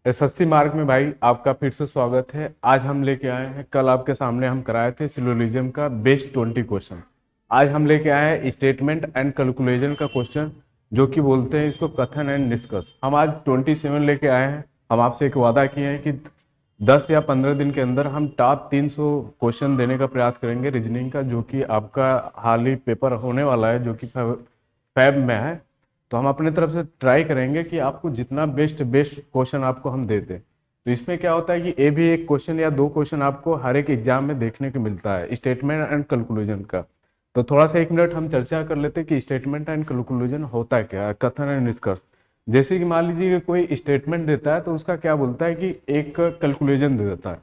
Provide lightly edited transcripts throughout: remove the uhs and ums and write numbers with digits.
SSC mark में भाई आपका फिर से स्वागत है। आज हम लेके आए हैं, कल आपके सामने हम कराए थे सिलोजिज्म का बेस्ट 20 क्वेश्चन। आज हम लेके आए हैं स्टेटमेंट एंड कैलकुलेशन का क्वेश्चन, जो कि बोलते हैं इसको कथन एंड निष्कर्ष। हम आज 27 लेके आए हैं। हम आपसे एक वादा किए हैं कि 10 या 15 दिन के अंदर हम टॉप 300 क्वेश्चन देने का प्रयास करेंगे रीजनिंग का, जो कि आपका हाल ही पेपर होने वाला है, जो कि फैब में है। तो हम अपने तरफ से ट्राई करेंगे कि आपको जितना बेस्ट बेस्ट क्वेश्चन आपको हम दे दें। तो इसमें क्या होता है कि ये भी एक क्वेश्चन या दो क्वेश्चन आपको हर एक एग्जाम में देखने को मिलता है स्टेटमेंट एंड कंक्लूजन का। तो थोड़ा सा 1 मिनट हम चर्चा कर लेते हैं कि स्टेटमेंट एंड कंक्लूजन होता क्या है, कथन एंड निष्कर्ष। जैसे कि मान लीजिए कि कोई स्टेटमेंट देता है तो उसका क्या बोलता है कि एक कैलकुलेशन दे देता है।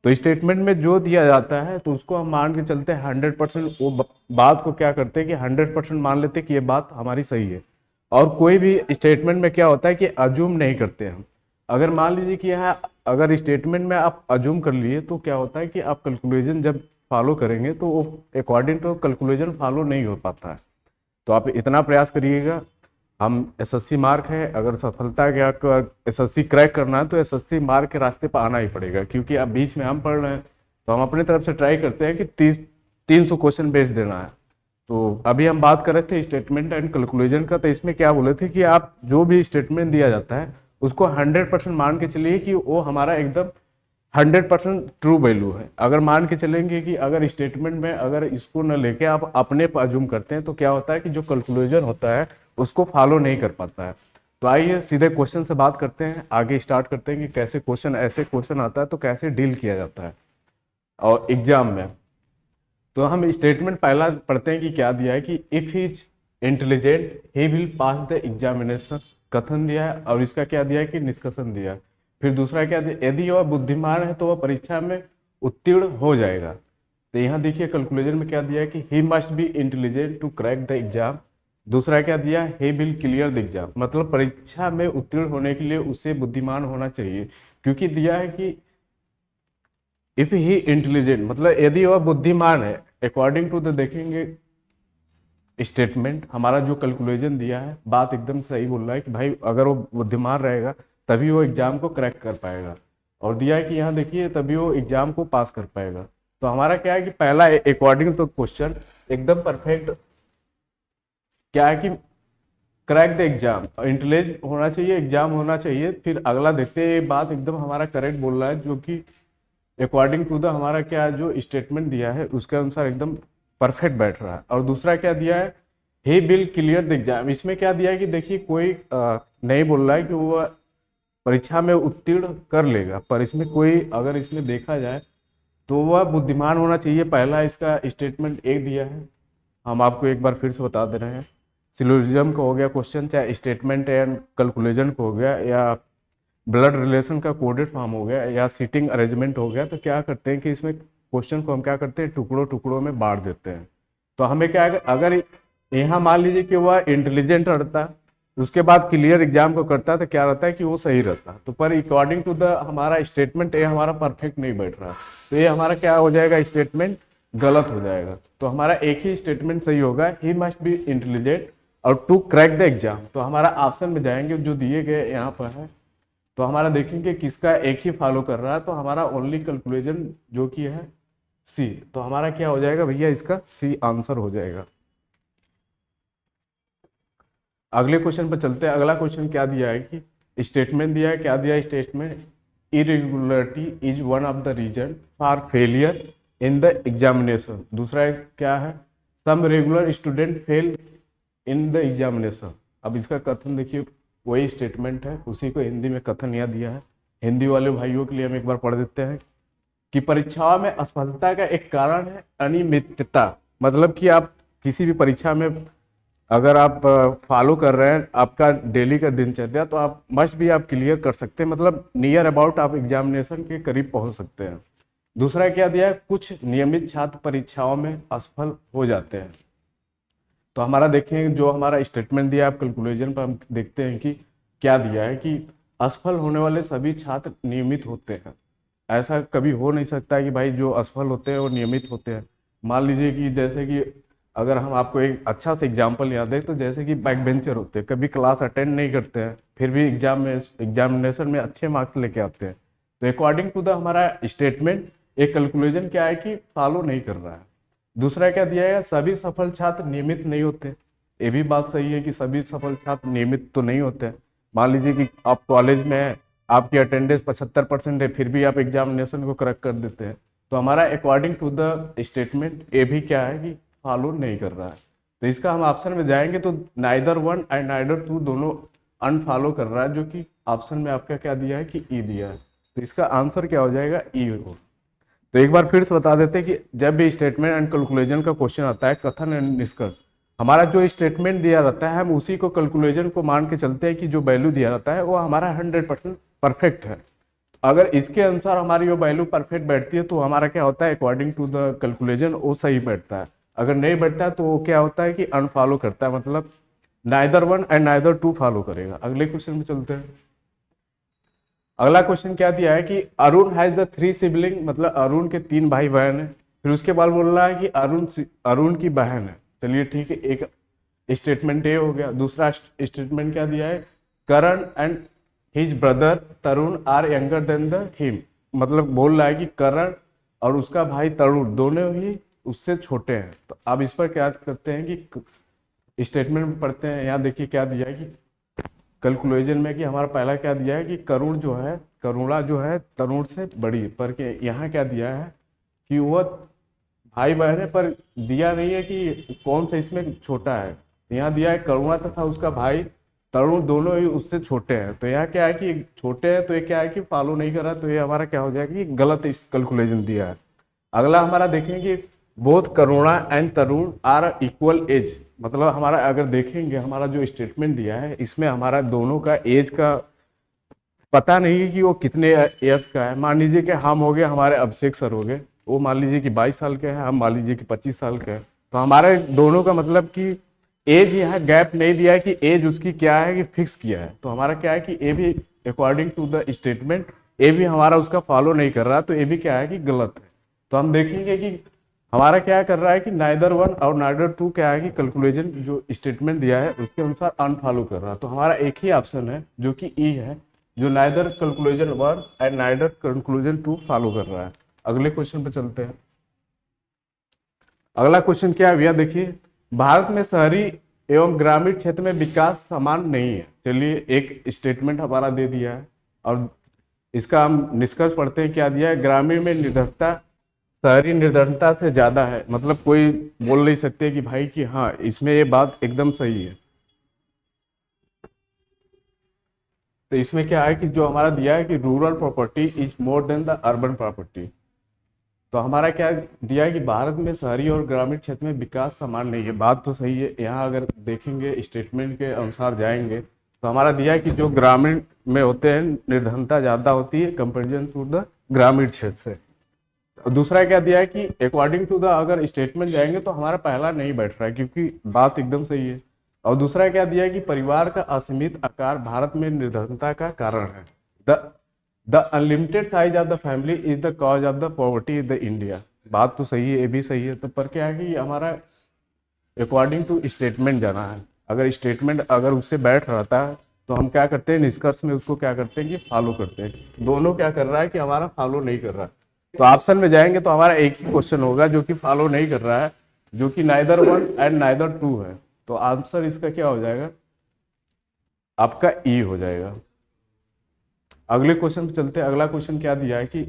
तो स्टेटमेंट में जो दिया जाता है तो उसको हम मान के चलते हैं 100%। वो बात को क्या करते हैं कि 100% मान लेते हैं कि ये बात हमारी सही है। और कोई भी स्टेटमेंट में क्या होता है कि अज्यूम नहीं करते हम। अगर मान लीजिए कि यहाँ अगर स्टेटमेंट में आप अज्यूम कर लिए तो क्या होता है कि आप कैलकुलेशन जब फॉलो करेंगे तो वो अकॉर्डिंग टू कैलकुलेशन फॉलो नहीं हो पाता है। तो आप इतना प्रयास करिएगा। हम एसएससी मार्क है, अगर सफलता के आपको एसएससी क्रैक करना है तो एसएससी मार्क के रास्ते पर आना ही पड़ेगा, क्योंकि अब बीच में हम पढ़ रहे हैं। तो हम अपनी तरफ से ट्राई करते हैं कि 300 क्वेश्चन बेच देना है। तो अभी हम बात कर रहे थे स्टेटमेंट एंड कैलकुलेशन का। तो इसमें क्या बोले थे कि आप जो भी स्टेटमेंट दिया जाता है उसको 100% मान के चलिए कि वो हमारा एकदम 100% ट्रू वैल्यू है। अगर मान के चलेंगे कि अगर स्टेटमेंट में अगर इसको न लेके आप अपने पर अज्यूम करते हैं तो क्या होता है कि जो कैलकुलेशन होता है उसको फॉलो नहीं कर पाता है। तो आइए सीधे क्वेश्चन से बात करते हैं, आगे स्टार्ट करते हैं कि कैसे क्वेश्चन, ऐसे क्वेश्चन आता है तो कैसे डील किया जाता है और एग्जाम में। तो हम स्टेटमेंट पहला पढ़ते हैं कि क्या दिया है कि if he is intelligent he will pass the examination, कथन दिया है। और इसका क्या दिया है कि निष्कर्षण दिया है। फिर दूसरा क्या दिया, यदि वह बुद्धिमान है तो वह परीक्षा में उत्तीर्ण हो जाएगा। तो यहाँ देखिए कैलकुलेशन में क्या दिया है कि he must be intelligent to crack the exam. दूसरा क्या दिया, he will clear the exam, मतलब परीक्षा में उत्तीर्ण होने के लिए उसे बुद्धिमान होना चाहिए। क्योंकि दिया है कि इफ ही इंटेलिजेंट, मतलब यदि वह बुद्धिमान है। अकॉर्डिंग टू द देखेंगे स्टेटमेंट, हमारा जो कैलकुलेशन दिया है बात एकदम सही बोल रहा है कि भाई अगर वो बुद्धिमान रहेगा तभी वो एग्जाम को क्रैक कर पाएगा। और दिया है कि यहाँ देखिए तभी वो एग्जाम को पास कर पाएगा। तो हमारा क्या है कि पहला अकॉर्डिंग टू क्वेश्चन एकदम परफेक्ट क्या है कि क्रैक द एग्जाम, इंटेलिजेंट होना चाहिए, एग्जाम होना चाहिए। फिर अगला देखते हैं, ये बात एकदम हमारा करेक्ट बोल रहा है, जो कि अकॉर्डिंग टू द हमारा क्या जो स्टेटमेंट दिया है उसके अनुसार एकदम परफेक्ट बैठ रहा है। और दूसरा क्या दिया है, ही विल क्लियर द एग्जाम। इसमें क्या दिया है कि देखिए कोई नहीं बोल रहा है कि वो परीक्षा में उत्तीर्ण कर लेगा, पर इसमें कोई अगर इसमें देखा जाए तो वह बुद्धिमान होना चाहिए। पहला इसका स्टेटमेंट एक दिया है। हम आपको एक बार फिर से बता दे रहे हैं। सिलोजिज्म का हो गया क्वेश्चन, चाहे स्टेटमेंट एंड कैलकुलेशन को हो गया, या ब्लड रिलेशन का कोडेड फॉर्म हो गया, या सीटिंग अरेंजमेंट हो गया। तो क्या करते हैं कि इसमें क्वेश्चन को हम क्या करते हैं, टुकड़ों टुकड़ों में बांट देते हैं। तो हमें क्या है, अगर यहाँ मान लीजिए कि वह इंटेलिजेंट रहता, उसके बाद क्लियर एग्जाम को करता, तो क्या रहता है कि वो सही रहता। तो पर अकॉर्डिंग टू द हमारा स्टेटमेंट ये हमारा परफेक्ट नहीं बैठ रहा। तो ये हमारा क्या हो जाएगा, स्टेटमेंट गलत हो जाएगा। तो हमारा एक ही स्टेटमेंट सही होगा, ही मस्ट बी इंटेलिजेंट और टू क्रैक द एग्जाम। तो हमारा ऑप्शन में जाएंगे जो दिए गए यहाँ पर है। तो हमारा देखेंगे किसका एक ही फॉलो कर रहा है। तो हमारा ओनली कैलकुलेशन जो कि है सी। तो हमारा क्या हो जाएगा भैया, इसका सी आंसर हो जाएगा। अगले क्वेश्चन पर चलते हैं। अगला क्वेश्चन क्या दिया है कि स्टेटमेंट दिया है, क्या दिया है statement, irregularity is one of the reason for failure in the examination. दूसरा क्या है, some regular student fail in the examination. अब इसका कथन देखिए, वही स्टेटमेंट है, उसी को हिंदी में कथन यह दिया है। हिंदी वाले भाइयों के लिए हम एक बार पढ़ देते हैं कि परीक्षाओं में असफलता का एक कारण है अनियमितता। मतलब कि आप किसी भी परीक्षा में अगर आप फॉलो कर रहे हैं आपका डेली का दिनचर्या, तो आप मस्ट भी आप क्लियर कर सकते हैं, मतलब नियर अबाउट आप एग्जामिनेशन के करीब पहुंच सकते हैं। दूसरा क्या दिया है, कुछ नियमित छात्र परीक्षाओं में असफल हो जाते हैं। तो हमारा देखें जो हमारा स्टेटमेंट दिया है, आप कैलकुलेशन पर हम देखते हैं कि क्या दिया है कि असफल होने वाले सभी छात्र नियमित होते हैं। ऐसा कभी हो नहीं सकता कि भाई जो असफल होते हैं वो नियमित होते हैं। मान लीजिए कि जैसे कि अगर हम आपको एक अच्छा सा एग्जाम्पल याद है तो जैसे कि बैक बेंचर होते हैं, कभी क्लास अटेंड नहीं करते हैं, फिर भी एग्जामिनेशन में अच्छे मार्क्स लेके आते हैं। तो अकॉर्डिंग टू द हमारा स्टेटमेंट एक कैलकुलेशन क्या है कि फॉलो नहीं कर रहा है। दूसरा क्या दिया है, सभी सफल छात्र नियमित नहीं होते। ये भी बात सही है कि सभी सफल छात्र नियमित तो नहीं होते हैं। मान लीजिए कि आप कॉलेज में हैं, आपकी अटेंडेंस 75% है, फिर भी आप एग्जामिनेशन को क्रैक कर देते हैं। तो हमारा अकॉर्डिंग टू द स्टेटमेंट ये भी क्या है कि फॉलो नहीं कर रहा है। तो इसका हम ऑप्शन में जाएंगे तो neither one and neither two दोनों अनफॉलो कर रहा है, जो कि ऑप्शन में आपका क्या दिया है कि ई दिया है। तो इसका आंसर क्या हो जाएगा, ई हो। तो एक बार फिर से बता देते हैं कि जब भी स्टेटमेंट एंड कैलकुलेशन का क्वेश्चन आता है, कथन एंड निष्कर्ष, हमारा जो स्टेटमेंट दिया रहता है हम उसी को कैलकुलेशन को मान के चलते हैं कि जो वैल्यू दिया रहता है वो हमारा 100% परफेक्ट है। अगर इसके अनुसार हमारी वो वैल्यू परफेक्ट बैठती है तो हमारा क्या होता है, अकॉर्डिंग टू द कैलकुलेशन वो सही बैठता है। अगर नहीं बैठता है तो वो क्या होता है कि अनफॉलो करता है, मतलब neither one and neither two follow करेगा। अगले क्वेश्चन में चलते हैं। अगला क्वेश्चन क्या दिया है कि अरुण हैज द 3 सिबलिंग, मतलब अरुण के 3 भाई बहन है। फिर उसके बाद बोल रहा है कि अरुण की बहन है। चलिए ठीक है, एक स्टेटमेंट ये हो गया। दूसरा स्टेटमेंट क्या दिया है, Karan and his brother Tarun are younger than the him, मतलब बोल रहा है कि करण और उसका भाई तरुण दोनों ही उससे छोटे हैं। तो अब इस पर क्या करते हैं कि स्टेटमेंट में पढ़ते हैं। यहाँ देखिए क्या दिया है कि कैलकुलेशन में कि हमारा पहला क्या दिया है कि करुण जो है, करुणा जो है तरुण से बड़ी, पर के यहाँ क्या दिया है कि वह भाई बहन है, पर दिया नहीं है कि कौन सा इसमें छोटा है। यहाँ दिया है करुणा तथा उसका भाई तरुण दोनों ही उससे छोटे हैं। तो यहाँ क्या है कि छोटे हैं, तो ये क्या है कि फॉलो नहीं कर रहा, तो ये हमारा क्या हो जाएगा कि गलत कैलकुलेशन दिया है। अगला हमारा देखेंगे, both Karuna and Tarun are equal age, मतलब हमारा अगर देखेंगे हमारा जो स्टेटमेंट दिया है इसमें हमारा दोनों का एज का पता नहीं है कि वो कितने ईयर्स का है। मान लीजिए कि हम हो गए, हमारे अभिषेक सर हो गए, वो मान लीजिए कि 22 साल के हैं, हम मान लीजिए कि 25 साल के हैं। तो हमारे दोनों का मतलब कि एज, यहाँ गैप नहीं दिया है कि एज उसकी क्या है कि फिक्स किया है। तो हमारा क्या है कि ए भी according to the statement A भी हमारा उसका फॉलो नहीं कर रहा, तो ए भी क्या है कि गलत है। तो हम देखेंगे कि हमारा क्या कर रहा है कि नाइदर वन और नाइदर टू क्या है कि कैलकुलेशन जो स्टेटमेंट दिया है उसके अनुसार अनफॉलो कर रहा है। तो हमारा एक ही ऑप्शन है जो कि ई है, जो neither conclusion one and neither conclusion two follow कर रहा है। अगले क्वेश्चन पे चलते हैं। अगला क्वेश्चन क्या है भैया, देखिए, भारत में शहरी एवं ग्रामीण क्षेत्र में विकास समान नहीं है। चलिए एक स्टेटमेंट हमारा दे दिया है और इसका हम निष्कर्ष पढ़ते हैं। क्या दिया है, ग्रामीण में निर्धनता शहरी निर्धनता से ज्यादा है। मतलब कोई बोल नहीं सकते कि भाई कि हाँ इसमें ये बात एकदम सही है। तो इसमें क्या है कि जो हमारा दिया है कि rural property is more than the urban property. तो हमारा क्या दिया है कि भारत में शहरी और ग्रामीण क्षेत्र में विकास समान नहीं है। बात तो सही है। यहाँ अगर देखेंगे स्टेटमेंट के अनुसार जाएंगे तो हमारा दिया है कि जो ग्रामीण में होते हैं निर्धनता ज्यादा होती है कंपेरिजन टू द ग्रामीण क्षेत्र से। और दूसरा क्या दिया है कि अकॉर्डिंग टू द अगर स्टेटमेंट जाएंगे तो हमारा पहला नहीं बैठ रहा है, क्योंकि बात एकदम सही है। और दूसरा क्या दिया है कि परिवार का असीमित आकार भारत में निर्धनता का कारण है। The the unlimited size of the family is the cause of the poverty in the India. बात तो सही है, ये भी सही है। तो पर क्या है कि हमारा अकॉर्डिंग टू स्टेटमेंट जाना है। अगर स्टेटमेंट अगर उससे बैठ रहता है तो हम क्या करते हैं, निष्कर्ष में उसको क्या करते हैं कि फॉलो करते हैं। दोनों क्या कर रहा है कि हमारा फॉलो नहीं कर रहा है। तो ऑप्शन में जाएंगे तो हमारा एक ही क्वेश्चन होगा जो कि फॉलो नहीं कर रहा है, जो कि neither one and neither two है। तो आंसर इसका क्या हो जाएगा, आपका ई हो जाएगा। अगले क्वेश्चन पे चलते हैं। अगला क्वेश्चन क्या दिया है कि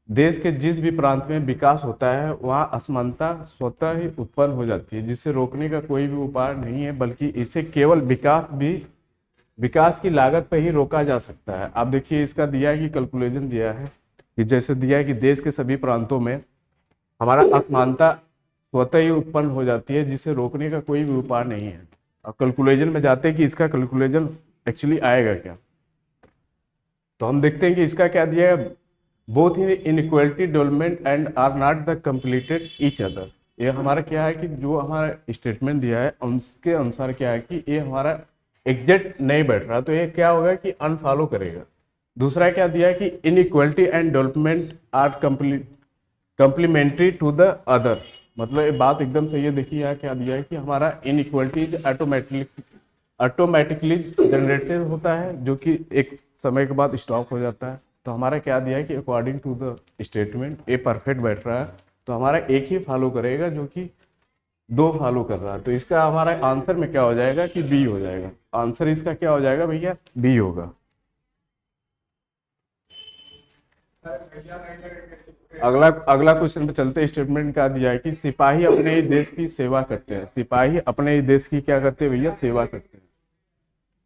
देश के जिस भी प्रांत में विकास होता है वहाँ असमानता स्वतः ही उत्पन्न हो जाती है, जिसे रोकने का कोई भी उपाय नहीं है, बल्कि इसे केवल विकास की लागत पर ही रोका जा सकता है। आप देखिए इसका दिया है कि कैलकुलेशन दिया है कि जैसे दिया है कि देश के सभी प्रांतों में हमारा असमानता स्वतः ही उत्पन्न हो जाती है, जिसे रोकने का कोई भी उपाय नहीं है। और कैलकुलेशन में जाते हैं कि इसका कैलकुलेशन एक्चुअली आएगा क्या। तो हम देखते हैं कि इसका क्या दिया है, both in inequality development and are not the completed each other. ये हमारा क्या है कि जो हमारा स्टेटमेंट दिया है उसके अनुसार क्या है कि ये हमारा एग्जैक्ट नहीं बैठ रहा, तो ये क्या होगा कि अनफॉलो करेगा। दूसरा क्या दिया है कि inequality and development are complementary to the others. मतलब ये बात एकदम सही है। देखिए यहाँ क्या दिया है कि हमारा इनइक्वलिटी ऑटोमेटिकली जनरेटेड होता है, जो कि एक समय के बाद स्टॉप हो जाता है। तो हमारा क्या दिया है कि according to the statement a perfect बैठ रहा है, तो हमारा एक ही फॉलो करेगा जो कि दो फॉलो कर रहा है। तो इसका हमारा आंसर में क्या हो जाएगा कि बी हो जाएगा। आंसर इसका क्या हो जाएगा भैया, बी होगा। अगला अगला क्वेश्चन पे चलते हैं। स्टेटमेंट क्या दिया है कि सिपाही अपने ही देश की सेवा करते हैं। सिपाही अपने ही देश की क्या करते हैं भैया, सेवा करते हैं।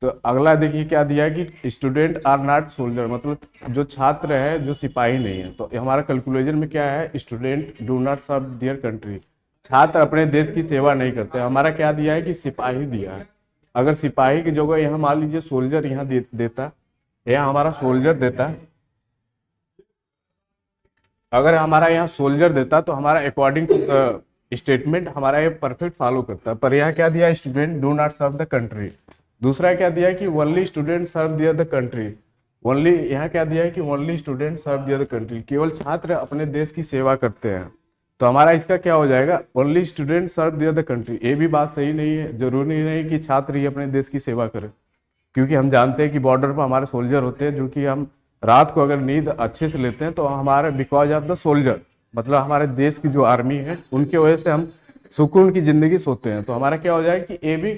तो अगला देखिए क्या दिया है कि स्टूडेंट आर नॉट सोल्जर, मतलब जो छात्र है जो सिपाही नहीं है। तो हमारा कैलकुलेशन में क्या है, student do not serve their country, छात्र अपने देश की सेवा नहीं करते। हमारा क्या दिया है कि सिपाही दिया है। अगर सिपाही की जगह यहाँ मान लीजिए सोल्जर यहाँ देता, यहाँ हमारा सोल्जर देता, अगर हमारा यहाँ सोल्जर देता तो हमारा अकॉर्डिंग टू स्टेटमेंट हमारा ये परफेक्ट फॉलो करता है। पर यहाँ क्या दिया है, student do not serve the country. दूसरा क्या दिया है कि only student serve their the country. Only यहाँ क्या दिया है कि only student serve their the country, केवल छात्र अपने देश की सेवा करते हैं। तो हमारा इसका क्या हो जाएगा, only student serve their the country. ये भी बात सही नहीं है, जरूरी नहीं कि छात्र ही अपने देश की सेवा करें, क्योंकि हम जानते हैं कि बॉर्डर पर हमारे सोल्जर होते हैं, जो कि हम रात को अगर नींद अच्छे से लेते हैं तो हमारे बिकॉज ऑफ द सोल्जर, मतलब हमारे देश की जो आर्मी है उनके वजह से हम सुकून की जिंदगी सोते हैं। तो हमारा क्या हो जाएगा कि ये भी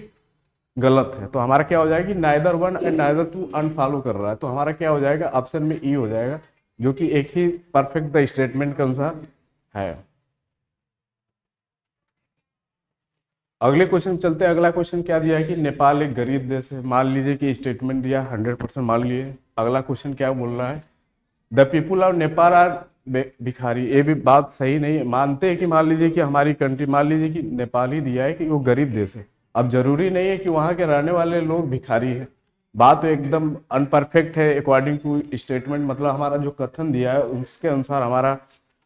गलत है। तो हमारा क्या हो जाएगा कि neither one and neither two unfollow कर रहा है। तो हमारा क्या हो जाएगा, ऑप्शन में ई हो जाएगा, जो कि एक ही परफेक्ट द स्टेटमेंट के अनुसार है। अगले क्वेश्चन चलते हैं। अगला क्वेश्चन क्या दिया है कि नेपाल एक गरीब देश है। मान लीजिए कि स्टेटमेंट दिया 100% मान लिए। अगला क्वेश्चन क्या बोल रहा है, the people of Nepal are भिखारी। ये भी बात सही नहीं है। मानते हैं कि मान लीजिए कि हमारी कंट्री, मान लीजिए कि नेपाल ही दिया है कि वो गरीब देश है। अब जरूरी नहीं है कि वहाँ के रहने वाले लोग भिखारी है। बात तो एकदम अनपरफेक्ट है अकॉर्डिंग टू स्टेटमेंट, मतलब हमारा जो कथन दिया है उसके अनुसार हमारा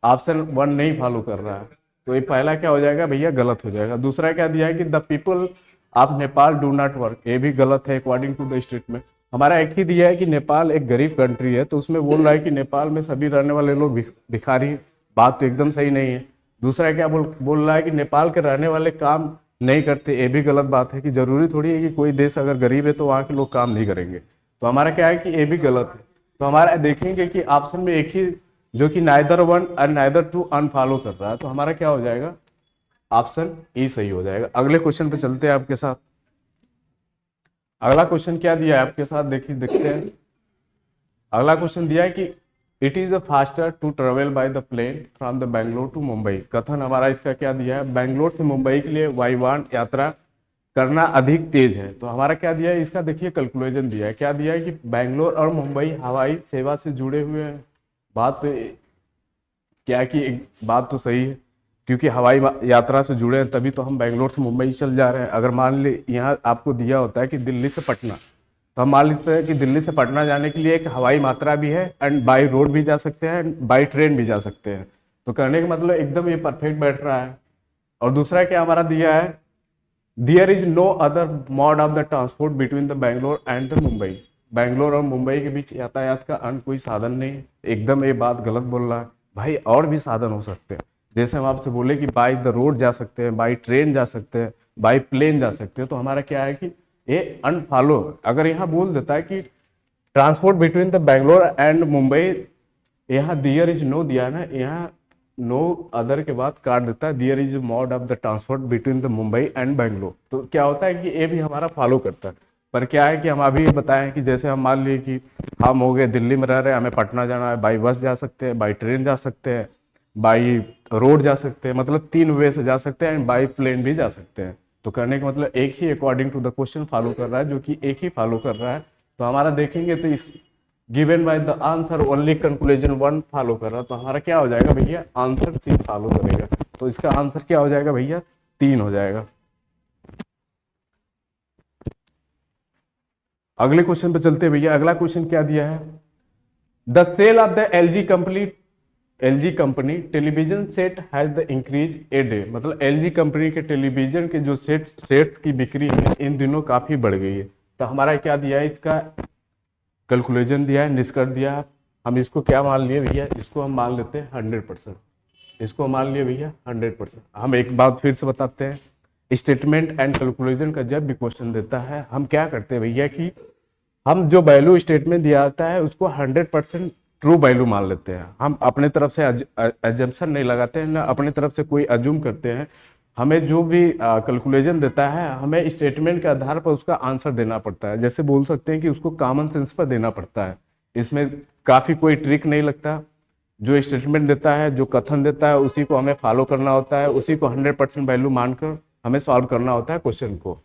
ऑप्शन वन नहीं फॉलो कर रहा है। तो ये पहला क्या हो जाएगा भैया, गलत हो जाएगा। दूसरा क्या दिया है कि the people of Nepal do not work. ये भी गलत है अकॉर्डिंग टू द स्टेटमेंट। हमारा एक ही दिया है कि नेपाल एक गरीब कंट्री है, तो उसमें बोल रहा है कि नेपाल में सभी रहने वाले लोग भिखारी हैं। बात तो एकदम सही नहीं है। दूसरा क्या बोल रहा है कि नेपाल के रहने वाले काम नहीं करते। ये भी गलत बात है कि जरूरी थोड़ी है कि कोई देश अगर गरीब है तो वहाँ के लोग काम नहीं करेंगे। तो हमारा क्या है कि ये भी गलत है। तो हमारा देखेंगे कि ऑप्शन में एक ही, जो कि neither one and neither two unfollow कर रहा है। तो हमारा क्या हो जाएगा, ऑप्शन ई सही हो जाएगा। अगले क्वेश्चन पे चलते हैं आपके साथ। अगला क्वेश्चन क्या दिया है आपके साथ, देखिए देखते हैं। अगला क्वेश्चन दिया है कि it is the faster to travel by the plane from the Bangalore to Mumbai. कथन हमारा इसका क्या दिया है, बैंगलोर से मुंबई के लिए वायुयान यात्रा करना अधिक तेज है। तो हमारा क्या दिया है, इसका देखिए कैलकुलेशन दिया है। क्या दिया है कि बैंगलोर और मुंबई हवाई सेवा से जुड़े हुए हैं। बात तो क्या है कि एक बात तो सही है, क्योंकि हवाई यात्रा से जुड़े हैं तभी तो हम बैंगलोर से मुंबई चल जा रहे हैं। अगर मान ली यहाँ आपको दिया होता है कि दिल्ली से पटना, तो हम मान लेते हैं कि दिल्ली से पटना जाने के लिए एक हवाई मात्रा भी है, एंड बाई रोड भी जा सकते हैं एंड बाई ट्रेन भी जा सकते हैं। तो कहने का मतलब एकदम ये परफेक्ट बैठ रहा है। और दूसरा क्या हमारा दिया है, there is no other mode of the transport between the Bangalore and the Mumbai. Bangalore और मुंबई के बीच यातायात का अन्य कोई साधन नहीं। एकदम ये बात गलत बोल रहा है भाई, और भी साधन हो सकते हैं। जैसे हम आपसे बोले कि बाई द रोड जा सकते हैं, बाई ट्रेन जा सकते हैं, बाई प्लेन जा सकते हैं। तो हमारा क्या है कि ये अनफॉलो। अगर यहाँ बोल देता है कि transport between the Bangalore and Mumbai, यहाँ दियर इज नो दिया ना, यहाँ नो अदर के बाद काट देता है there is mode of the transport between the Mumbai and Bangalore. तो क्या होता है कि ये भी हमारा फॉलो करता है। पर क्या है कि हम अभी बताएं कि जैसे हम मान लिए कि हम हो गए दिल्ली में रह रहे हैं, हमें पटना जाना है, बाई बस जा सकते हैं, बाई ट्रेन जा सकते हैं, बाई रोड जा सकते हैं, मतलब 3 वे से जा सकते हैं, एंड बाई प्लेन भी जा सकते हैं। तो करने का मतलब एक ही according to the question follow कर रहा है, जो कि एक ही फॉलो कर रहा है। तो हमारा देखेंगे तो इस given by the answer only conclusion one follow कर रहा है। तो हमारा क्या हो जाएगा भैया, आंसर सी फॉलो करेगा। तो इसका आंसर क्या हो जाएगा भैया, 3 हो जाएगा। अगले क्वेश्चन पे चलते हैं भैया। अगला क्वेश्चन क्या दिया है, the sale of the LG company television set has the increase a day. मतलब एलजी कंपनी के टेलीविजन के जो सेट्स की बिक्री है इन दिनों काफी बढ़ गई है। तो हमारा क्या दिया है, इसका कैलकुलेशन दिया है, निष्कर्ष दिया है। हम इसको क्या मान लिए भैया, इसको हम मान लेते हैं 100%। इसको मान लिया भैया 100%। हम एक बात फिर से बताते हैं, स्टेटमेंट एंड कैलकुलेशन का जब भी क्वेश्चन देता है हम क्या करते हैं भैया कि हम जो वैल्यू स्टेटमेंट दिया जाता है उसको 100% ट्रू वैल्यू मान लेते हैं। हम अपने तरफ से एजम्पशन नहीं लगाते हैं, ना अपने तरफ से कोई अज्यूम करते हैं। हमें जो भी कैलकुलेशन देता है हमें स्टेटमेंट के आधार पर उसका आंसर देना पड़ता है। जैसे बोल सकते हैं कि उसको कॉमन सेंस पर देना पड़ता है। इसमें काफ़ी कोई ट्रिक नहीं लगता। जो स्टेटमेंट देता है, जो कथन देता है, उसी को हमें फॉलो करना होता है, उसी को 100% वैल्यू मानकर हमें सॉल्व करना होता है क्वेश्चन को।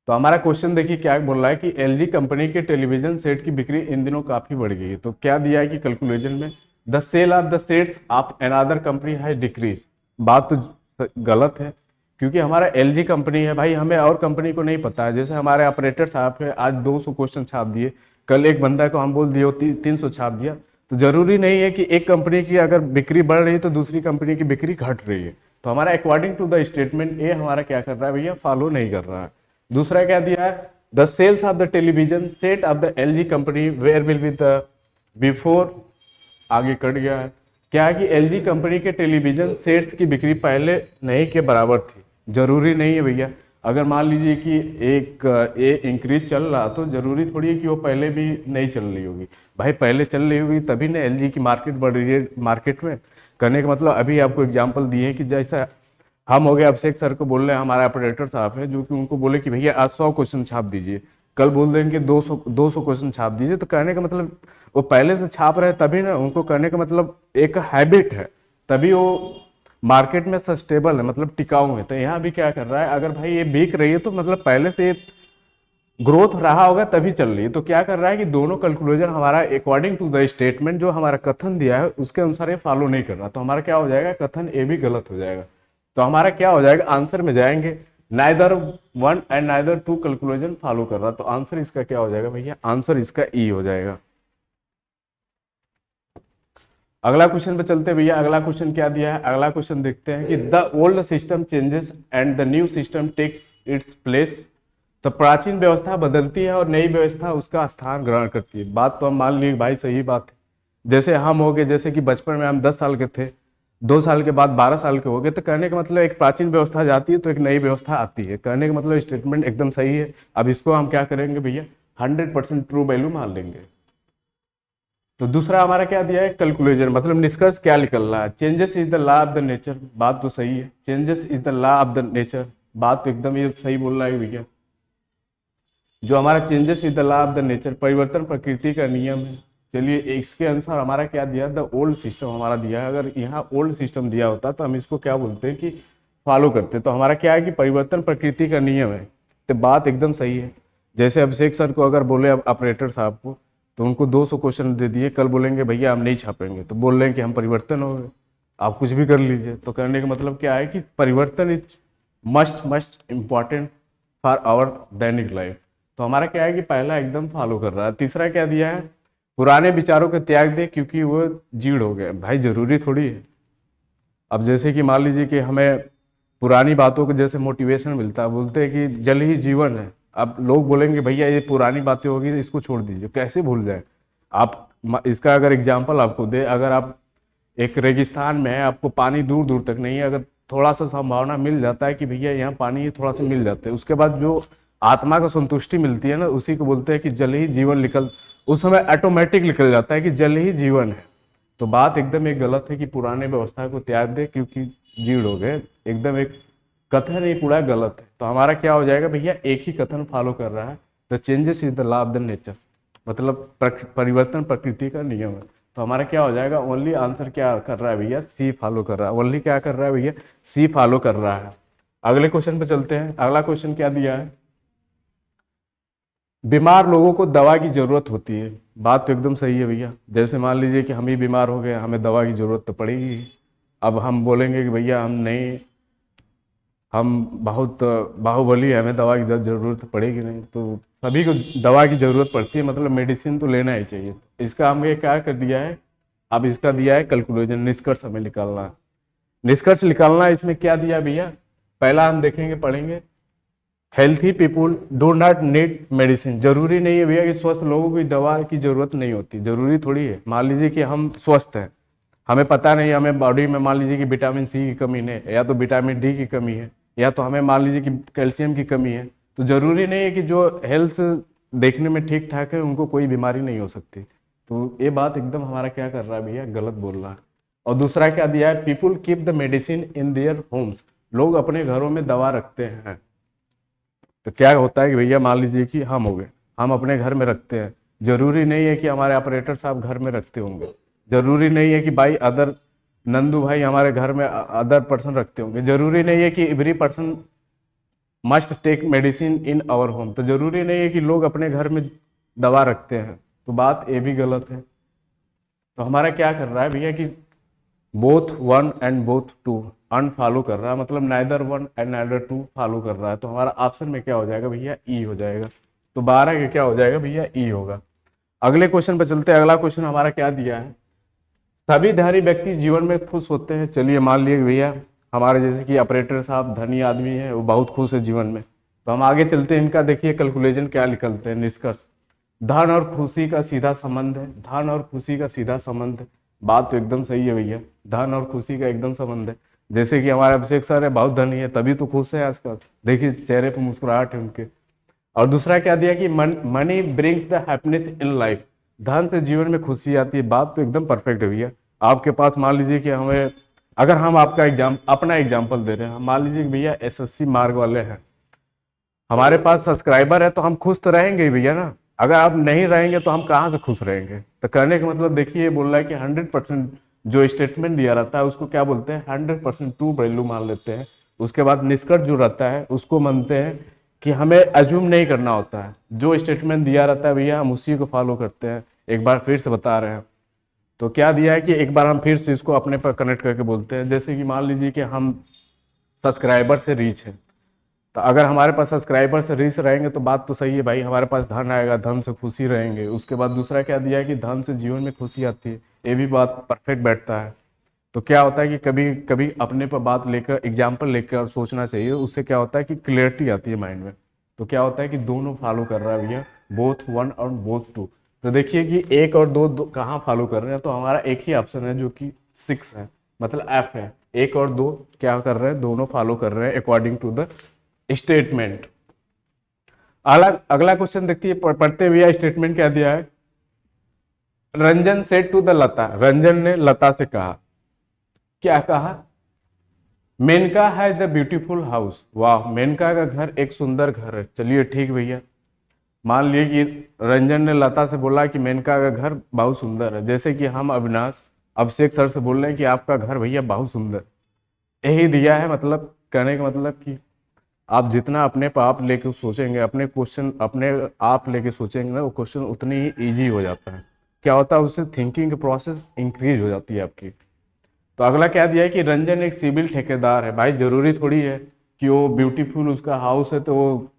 तो हमारा क्वेश्चन देखिए क्या बोल रहा है कि एलजी कंपनी के टेलीविजन सेट की बिक्री इन दिनों काफी बढ़ गई है। तो क्या दिया है कि कैलकुलेशन में the sale of the sets of another company has decrease. बात तो गलत है, क्योंकि हमारा एलजी कंपनी है भाई, हमें और कंपनी को नहीं पता है। जैसे हमारे ऑपरेटर साहब है, आज 200 क्वेश्चन छाप दिए, कल एक बंदा को हम बोल दिए 300 छाप दिया। तो जरूरी नहीं है कि एक कंपनी की अगर बिक्री बढ़ रही है तो दूसरी कंपनी की बिक्री घट रही है। तो हमारा अकॉर्डिंग टू द स्टेटमेंट ये हमारा क्या कर रहा है भैया, फॉलो नहीं कर रहा है। दूसरा क्या दिया है, the sales of the television set of the LG company where will be the before, आगे कट गया है। क्या है कि एलजी कंपनी के टेलीविजन सेट्स की बिक्री पहले नहीं के बराबर थी। जरूरी नहीं है भैया, अगर मान लीजिए कि एक ये इंक्रीज चल रहा तो जरूरी थोड़ी है कि वो पहले भी नहीं चल रही होगी। भाई पहले चल रही होगी तभी ना एलजी की मार्केट बढ़ रही है मार्केट में। करने का मतलब अभी आपको एग्जांपल दिए कि जैसा हम हो गए अभिषेक सर को बोल रहे हैं, हमारे ऑपरेटर साहब है, जो कि उनको बोले कि भैया आज 100 क्वेश्चन छाप दीजिए, कल बोल देंगे 200 क्वेश्चन छाप दीजिए। तो कहने का मतलब वो पहले से छाप रहे तभी ना, उनको करने का मतलब एक हैबिट है, तभी वो मार्केट में सस्टेबल है, मतलब टिकाऊ है। तो यहाँ भी क्या कर रहा है, अगर भाई ये बिक रही है तो मतलब पहले से ग्रोथ रहा होगा तभी चल रही है। तो क्या कर रहा है कि दोनों कैलकुलेशन हमारा अकॉर्डिंग टू द स्टेटमेंट जो हमारा कथन दिया है उसके अनुसार ये फॉलो नहीं कर रहा। तो हमारा क्या हो जाएगा, कथन ए भी गलत हो जाएगा। तो हमारा क्या हो जाएगा, आंसर में जाएंगे neither 1 and neither 2 calculation follow कर रहा। तो आंसर इसका क्या हो जाएगा भैया, आंसर इसका ई हो जाएगा। अगला क्वेश्चन पे चलते हैं भैया। अगला क्वेश्चन क्या दिया है, अगला क्वेश्चन देखते हैं कि the old system changes and the new system takes its place. तो प्राचीन व्यवस्था बदलती है और नई व्यवस्था उसका स्थान ग्रहण करती है। बात तो हम मान लिए भाई सही बात है। जैसे हम हो गए, जैसे कि बचपन में हम 10 साल के थे, 2 साल के बाद 12 साल के हो गए, तो कहने का मतलब एक प्राचीन व्यवस्था जाती है तो एक नई व्यवस्था आती है। कहने का मतलब स्टेटमेंट एकदम सही है। अब इसको हम क्या करेंगे भैया, 100% ट्रू वैल्यू मान लेंगे। तो दूसरा हमारा क्या दिया है, कैलकुलेशन, मतलब निष्कर्ष क्या निकल रहा है, changes is the law of the nature. बात तो सही है, changes is the law of the nature, बात तो एकदम ये सही बोल रहा है भैया। जो हमारा changes is the law of the nature, परिवर्तन प्रकृति का नियम है। चलिए इसके अनुसार हमारा क्या दिया, द ओल्ड सिस्टम हमारा दिया है। अगर यहाँ ओल्ड सिस्टम दिया होता तो हम इसको क्या बोलते हैं कि फॉलो करते। तो हमारा क्या है कि परिवर्तन प्रकृति का नियम है। तो बात एकदम सही है। जैसे अभिषेक सर को अगर बोले ऑपरेटर साहब को, तो उनको 200 क्वेश्चन दे दिए, कल बोलेंगे भैया हम नहीं छापेंगे, तो बोल रहे हैं कि हम परिवर्तन हो गए, आप कुछ भी कर लीजिए। तो करने का मतलब क्या है कि परिवर्तन is must important for our दैनिक लाइफ। तो हमारा क्या है कि पहला एकदम फॉलो कर रहा है। तीसरा क्या दिया है, पुराने विचारों को त्याग दे क्योंकि वो जीर्ण हो गए। भाई जरूरी थोड़ी है। अब जैसे कि मान लीजिए कि हमें पुरानी बातों को जैसे मोटिवेशन मिलता है, बोलते हैं कि जल ही जीवन है। अब लोग बोलेंगे भैया ये पुरानी बातें होगी इसको छोड़ दीजिए, कैसे भूल जाए आप। इसका अगर एग्जाम्पल आपको दे, अगर आप एक रेगिस्तान में है, आपको पानी दूर दूर तक नहीं है, अगर थोड़ा सा संभावना मिल जाता है कि भैया यहाँ पानी है, थोड़ा सा मिल जाता है, उसके बाद जो आत्मा को संतुष्टि मिलती है ना, उसी को बोलते हैं कि जल ही जीवन निकल, उस समय ऑटोमेटिक निकल जाता है कि जल ही जीवन है। तो बात एकदम एक गलत है कि पुराने व्यवस्था को त्याग दे क्योंकि जीर्ण हो गए, एकदम एक कथन ही पूरा गलत है। तो हमारा क्या हो जाएगा भैया, एक ही कथन फॉलो कर रहा है, the changes is the law of the nature, मतलब परिवर्तन प्रकृति का नियम है। तो हमारा क्या हो जाएगा, ओनली आंसर क्या कर रहा है भैया, सी फॉलो कर रहा है। ओनली क्या कर रहा है भैया, सी फॉलो कर रहा है। अगले क्वेश्चन पे चलते हैं। अगला क्वेश्चन क्या दिया है, बीमार लोगों को दवा की जरूरत होती है। बात तो एकदम सही है भैया। जैसे मान लीजिए कि हम ही बीमार हो गए, हमें दवा की जरूरत तो पड़ेगी। अब हम बोलेंगे कि भैया हम नहीं, हम बहुत बाहुबली है, हमें दवा की जरूरत पड़ेगी नहीं। तो सभी को दवा की जरूरत पड़ती है, मतलब मेडिसिन तो लेना ही चाहिए। इसका हमने क्या कर दिया है, अब इसका दिया है कैलकुलेशन, निष्कर्ष हमें निकालना है। निष्कर्ष निकालना इसमें क्या दिया भैया, पहला हम देखेंगे पढ़ेंगे, healthy people do not need medicine. जरूरी नहीं है भैया कि स्वस्थ लोगों को दवा की जरूरत नहीं होती, जरूरी थोड़ी है। मान लीजिए कि हम स्वस्थ हैं, हमें पता नहीं, हमें बॉडी में मान लीजिए कि विटामिन सी की कमी है, या तो विटामिन डी की कमी है, या तो हमें मान लीजिए कि कैल्शियम की कमी है, तो जरूरी नहीं है कि जो हेल्थ देखने में ठीक ठाक है उनको कोई बीमारी नहीं हो सकती। तो ये बात एकदम हमारा क्या कर रहा है भैया, गलत बोल रहा है। और दूसरा क्या दिया है, people keep the medicine in their homes, लोग अपने घरों में दवा रखते हैं। तो क्या होता है कि भैया मान लीजिए कि हम हो गए, हम अपने घर में रखते हैं, जरूरी नहीं है कि हमारे ऑपरेटर साहब घर में रखते होंगे, जरूरी नहीं है कि भाई अदर नंदू भाई हमारे घर में अदर पर्सन रखते होंगे, जरूरी नहीं है कि every person must take medicine in our home, तो जरूरी नहीं है कि लोग अपने घर में दवा रखते हैं। तो बात ये भी गलत है। तो हमारा क्या कर रहा है भैया कि both one and both two unfollow कर रहा है, मतलब neither one and neither two follow कर रहा है। तो हमारा ऑप्शन में क्या हो जाएगा भैया, ई हो जाएगा। तो 12 का क्या हो जाएगा भैया, ई होगा। अगले क्वेश्चन पर चलते हैं। अगला क्वेश्चन हमारा क्या दिया है, सभी धनी व्यक्ति जीवन में खुश होते हैं। चलिए मान लिए भैया हमारे जैसे कि ऑपरेटर साहब धनी आदमी है, वो बहुत खुश है जीवन में। तो हम आगे चलते हैं, इनका देखिए कैलकुलेशन क्या निकलते हैं, निष्कर्ष। धन और खुशी का सीधा संबंध है, धन और खुशी का सीधा संबंध है। बात तो एकदम सही है भैया, धन और खुशी का एकदम संबंध है। जैसे कि हमारे अभिषेक सर है, बहुत धनी है तभी तो खुश है आजकल, देखिए चेहरे पर मुस्कुराहट है उनके। और दूसरा क्या दिया कि money brings the happiness in life, धन से जीवन में खुशी आती है। बात तो एकदम परफेक्ट है भैया। आपके पास मान लीजिए कि हमें, अगर हम आपका अपना एग्जाम्पल दे रहे हैं, मान लीजिए कि भैया एसएससी मार्क वाले हैं, हमारे पास सब्सक्राइबर है, तो हम खुश तो रहेंगे ही भैया ना। अगर आप नहीं रहेंगे तो हम कहाँ से खुश रहेंगे। तो कहने का मतलब देखिए ये बोल रहा है कि 100% जो स्टेटमेंट दिया रहता है उसको क्या बोलते हैं, 100% ट्रू वैल्यू मान लेते हैं। उसके बाद निष्कर्ष जो रहता है उसको मानते हैं कि हमें अज्यूम नहीं करना होता है, जो स्टेटमेंट दिया रहता है भैया हम उसी को फॉलो करते हैं। एक बार फिर से बता रहे हैं, तो क्या दिया है कि एक बार हम फिर से इसको अपने पर कनेक्ट करके बोलते हैं। जैसे कि मान लीजिए कि हम सब्सक्राइबर से रीच है, तो अगर हमारे पास सब्सक्राइबर से रीच रहेंगे तो बात तो सही है भाई, हमारे पास धन आएगा, धन से खुशी रहेंगे। उसके बाद दूसरा क्या दिया है कि धन से जीवन में खुशी आती है, ये भी बात परफेक्ट बैठता है। तो क्या होता है कि कभी कभी अपने पर बात लेकर एग्जाम्पल लेकर सोचना चाहिए, उससे क्या होता है कि क्लियरिटी आती है माइंड में। तो क्या होता है कि दोनों फॉलो कर रहा है भैया, बोथ वन और बोथ टू। तो देखिए कि एक और दो कहाँ फॉलो कर रहे हैं, तो हमारा एक ही ऑप्शन है जो कि 6 है, मतलब एफ है। एक और दो क्या कर रहे हैं, दोनों फॉलो कर रहे हैं अकॉर्डिंग टू द स्टेटमेंट। अगला अगला क्वेश्चन देखिए, पढ़ते भैया स्टेटमेंट क्या दिया है। रंजन सेड टू द लता, रंजन ने लता से कहा, क्या कहा, मेनका है द ब्यूटीफुल हाउस। वाह, मेनका का घर एक सुंदर घर है। चलिए ठीक भैया, मान लिए कि रंजन ने लता से बोला कि मेनका का घर बहुत सुंदर है। जैसे कि हम अविनाश अभिषेक सर से बोल रहे हैं कि आपका घर भैया बहुत सुंदर, यही दिया है। मतलब कहने का मतलब कि आप जितना अपने पर आप लेके सोचेंगे, अपने क्वेश्चन अपने आप लेके सोचेंगे ना, वो क्वेश्चन उतनी ही ईजी हो जाता है। क्या होता है, उससे थिंकिंग की प्रोसेस इंक्रीज हो जाती है आपकी। तो अगला क्या दिया है कि रंजन एक सिविल ठेकेदार है। भाई जरूरी थोड़ी है कि वो ब्यूटीफुल उसका हाउस है तो वो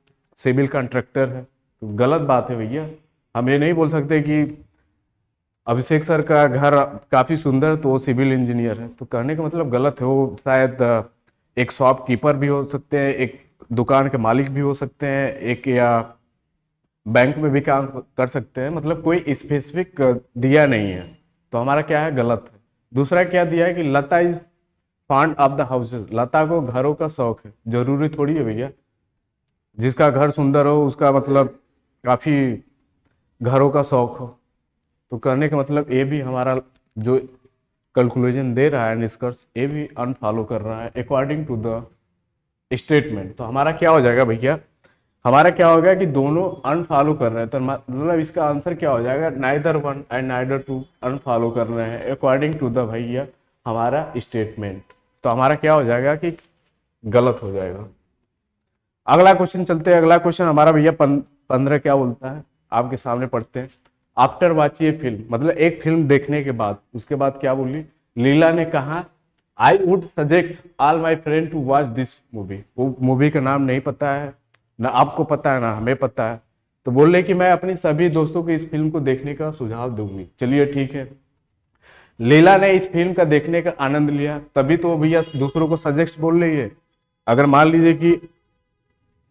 सिविल कॉन्ट्रैक्टर है, तो गलत बात है भैया। हम ये नहीं बोल सकते कि अभिषेक सर का घर काफी सुंदर तो वो सिविल इंजीनियर है। तो कहने का मतलब गलत है, वो शायद एक शॉपकीपर भी हो सकते हैं, एक दुकान के मालिक भी हो सकते हैं, एक या बैंक में भी काम कर सकते हैं। मतलब कोई स्पेसिफिक दिया नहीं है, तो हमारा क्या है, गलत है। दूसरा क्या दिया है कि Lata is fond of the houses, Lata को घरों का शौक है। जरूरी थोड़ी है भैया जिसका घर सुंदर हो उसका मतलब काफी घरों का शौक हो। तो कहने का मतलब ये भी हमारा जो कैलकुलेशन दे रहा है निष्कर्ष, ये भी अनफॉलो कर रहा है अकॉर्डिंग टू द स्टेटमेंट। तो हमारा क्या हो जाएगा भैया, हमारा क्या होगा कि दोनों अनफॉलो कर रहे हैं। तो मतलब इसका आंसर क्या हो जाएगा, neither one and neither two unfollow कर रहे हैं अकॉर्डिंग टू द भैया हमारा स्टेटमेंट। तो हमारा क्या हो जाएगा कि गलत हो जाएगा। अगला क्वेश्चन चलते हैं। अगला क्वेश्चन हमारा भैया 15 क्या बोलता है, आपके सामने पढ़ते हैं। आफ्टर वॉचिंग ए फिल्म, मतलब एक फिल्म देखने के बाद, उसके बाद क्या बोली, लीला ने कहा I would suggest all my friend to watch this movie. वो मूवी का नाम नहीं पता है, ना आपको पता है ना हमें पता है। तो बोल रहे कि मैं अपने सभी दोस्तों को इस फिल्म को देखने का सुझाव दूंगी। चलिए ठीक है, लीला ने इस फिल्म का देखने का आनंद लिया, तभी तो भैया दूसरों को सजेस्ट बोल रही है। अगर मान लीजिए कि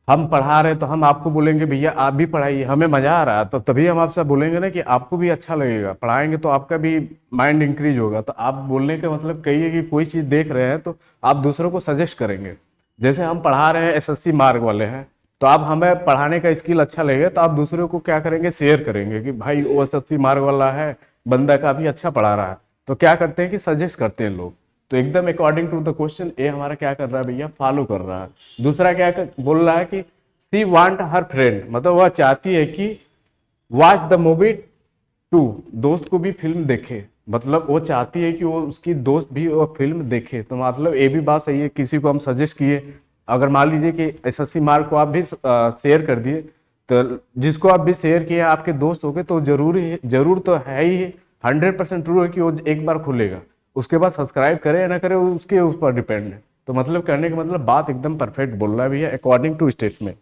हम पढ़ा रहे हैं तो हम आपको बोलेंगे भैया आप भी पढ़ाइए, हमें मजा आ रहा है तो तभी हम आपसे बोलेंगे ना कि आपको भी अच्छा लगेगा, पढ़ाएंगे तो आपका भी माइंड इंक्रीज होगा। तो आप बोलने का मतलब कहिए कि कोई चीज़ देख रहे हैं तो आप दूसरों को सजेस्ट करेंगे। जैसे हम पढ़ा रहे हैं एसएससी मार्क वाले हैं, तो आप हमें पढ़ाने का स्किल अच्छा लगेगा तो आप दूसरों को क्या करेंगे, शेयर करेंगे कि भाई वो एसएससी मार्क वाला है, बंदा काफी अच्छा पढ़ा रहा है। तो क्या करते हैं कि सजेस्ट करते हैं लोग। तो एकदम अकॉर्डिंग टू द क्वेश्चन ए हमारा क्या कर रहा है भैया, फॉलो कर रहा है। दूसरा बोल रहा है कि सी वांट हर फ्रेंड, मतलब वह चाहती है कि वॉच द मूवी टू, दोस्त को भी फिल्म देखे, मतलब वो चाहती है कि वो उसकी दोस्त भी वो फिल्म देखे। तो मतलब ये भी बात सही है, किसी को हम सजेस्ट किए, अगर मान लीजिए कि एसएससी मार्क को आप भी शेयर कर दिए, तो जिसको आप भी शेयर किए आपके दोस्त हो गए, तो जरूर तो है ही, 100% ट्रू है कि वो एक बार खुलेगा। उसके बाद सब्सक्राइब करे या ना करे वो उसके ऊपर डिपेंड है। तो मतलब कहने का मतलब बात एकदम परफेक्ट बोल रहा है भैया, अकॉर्डिंग टू स्टेटमेंट।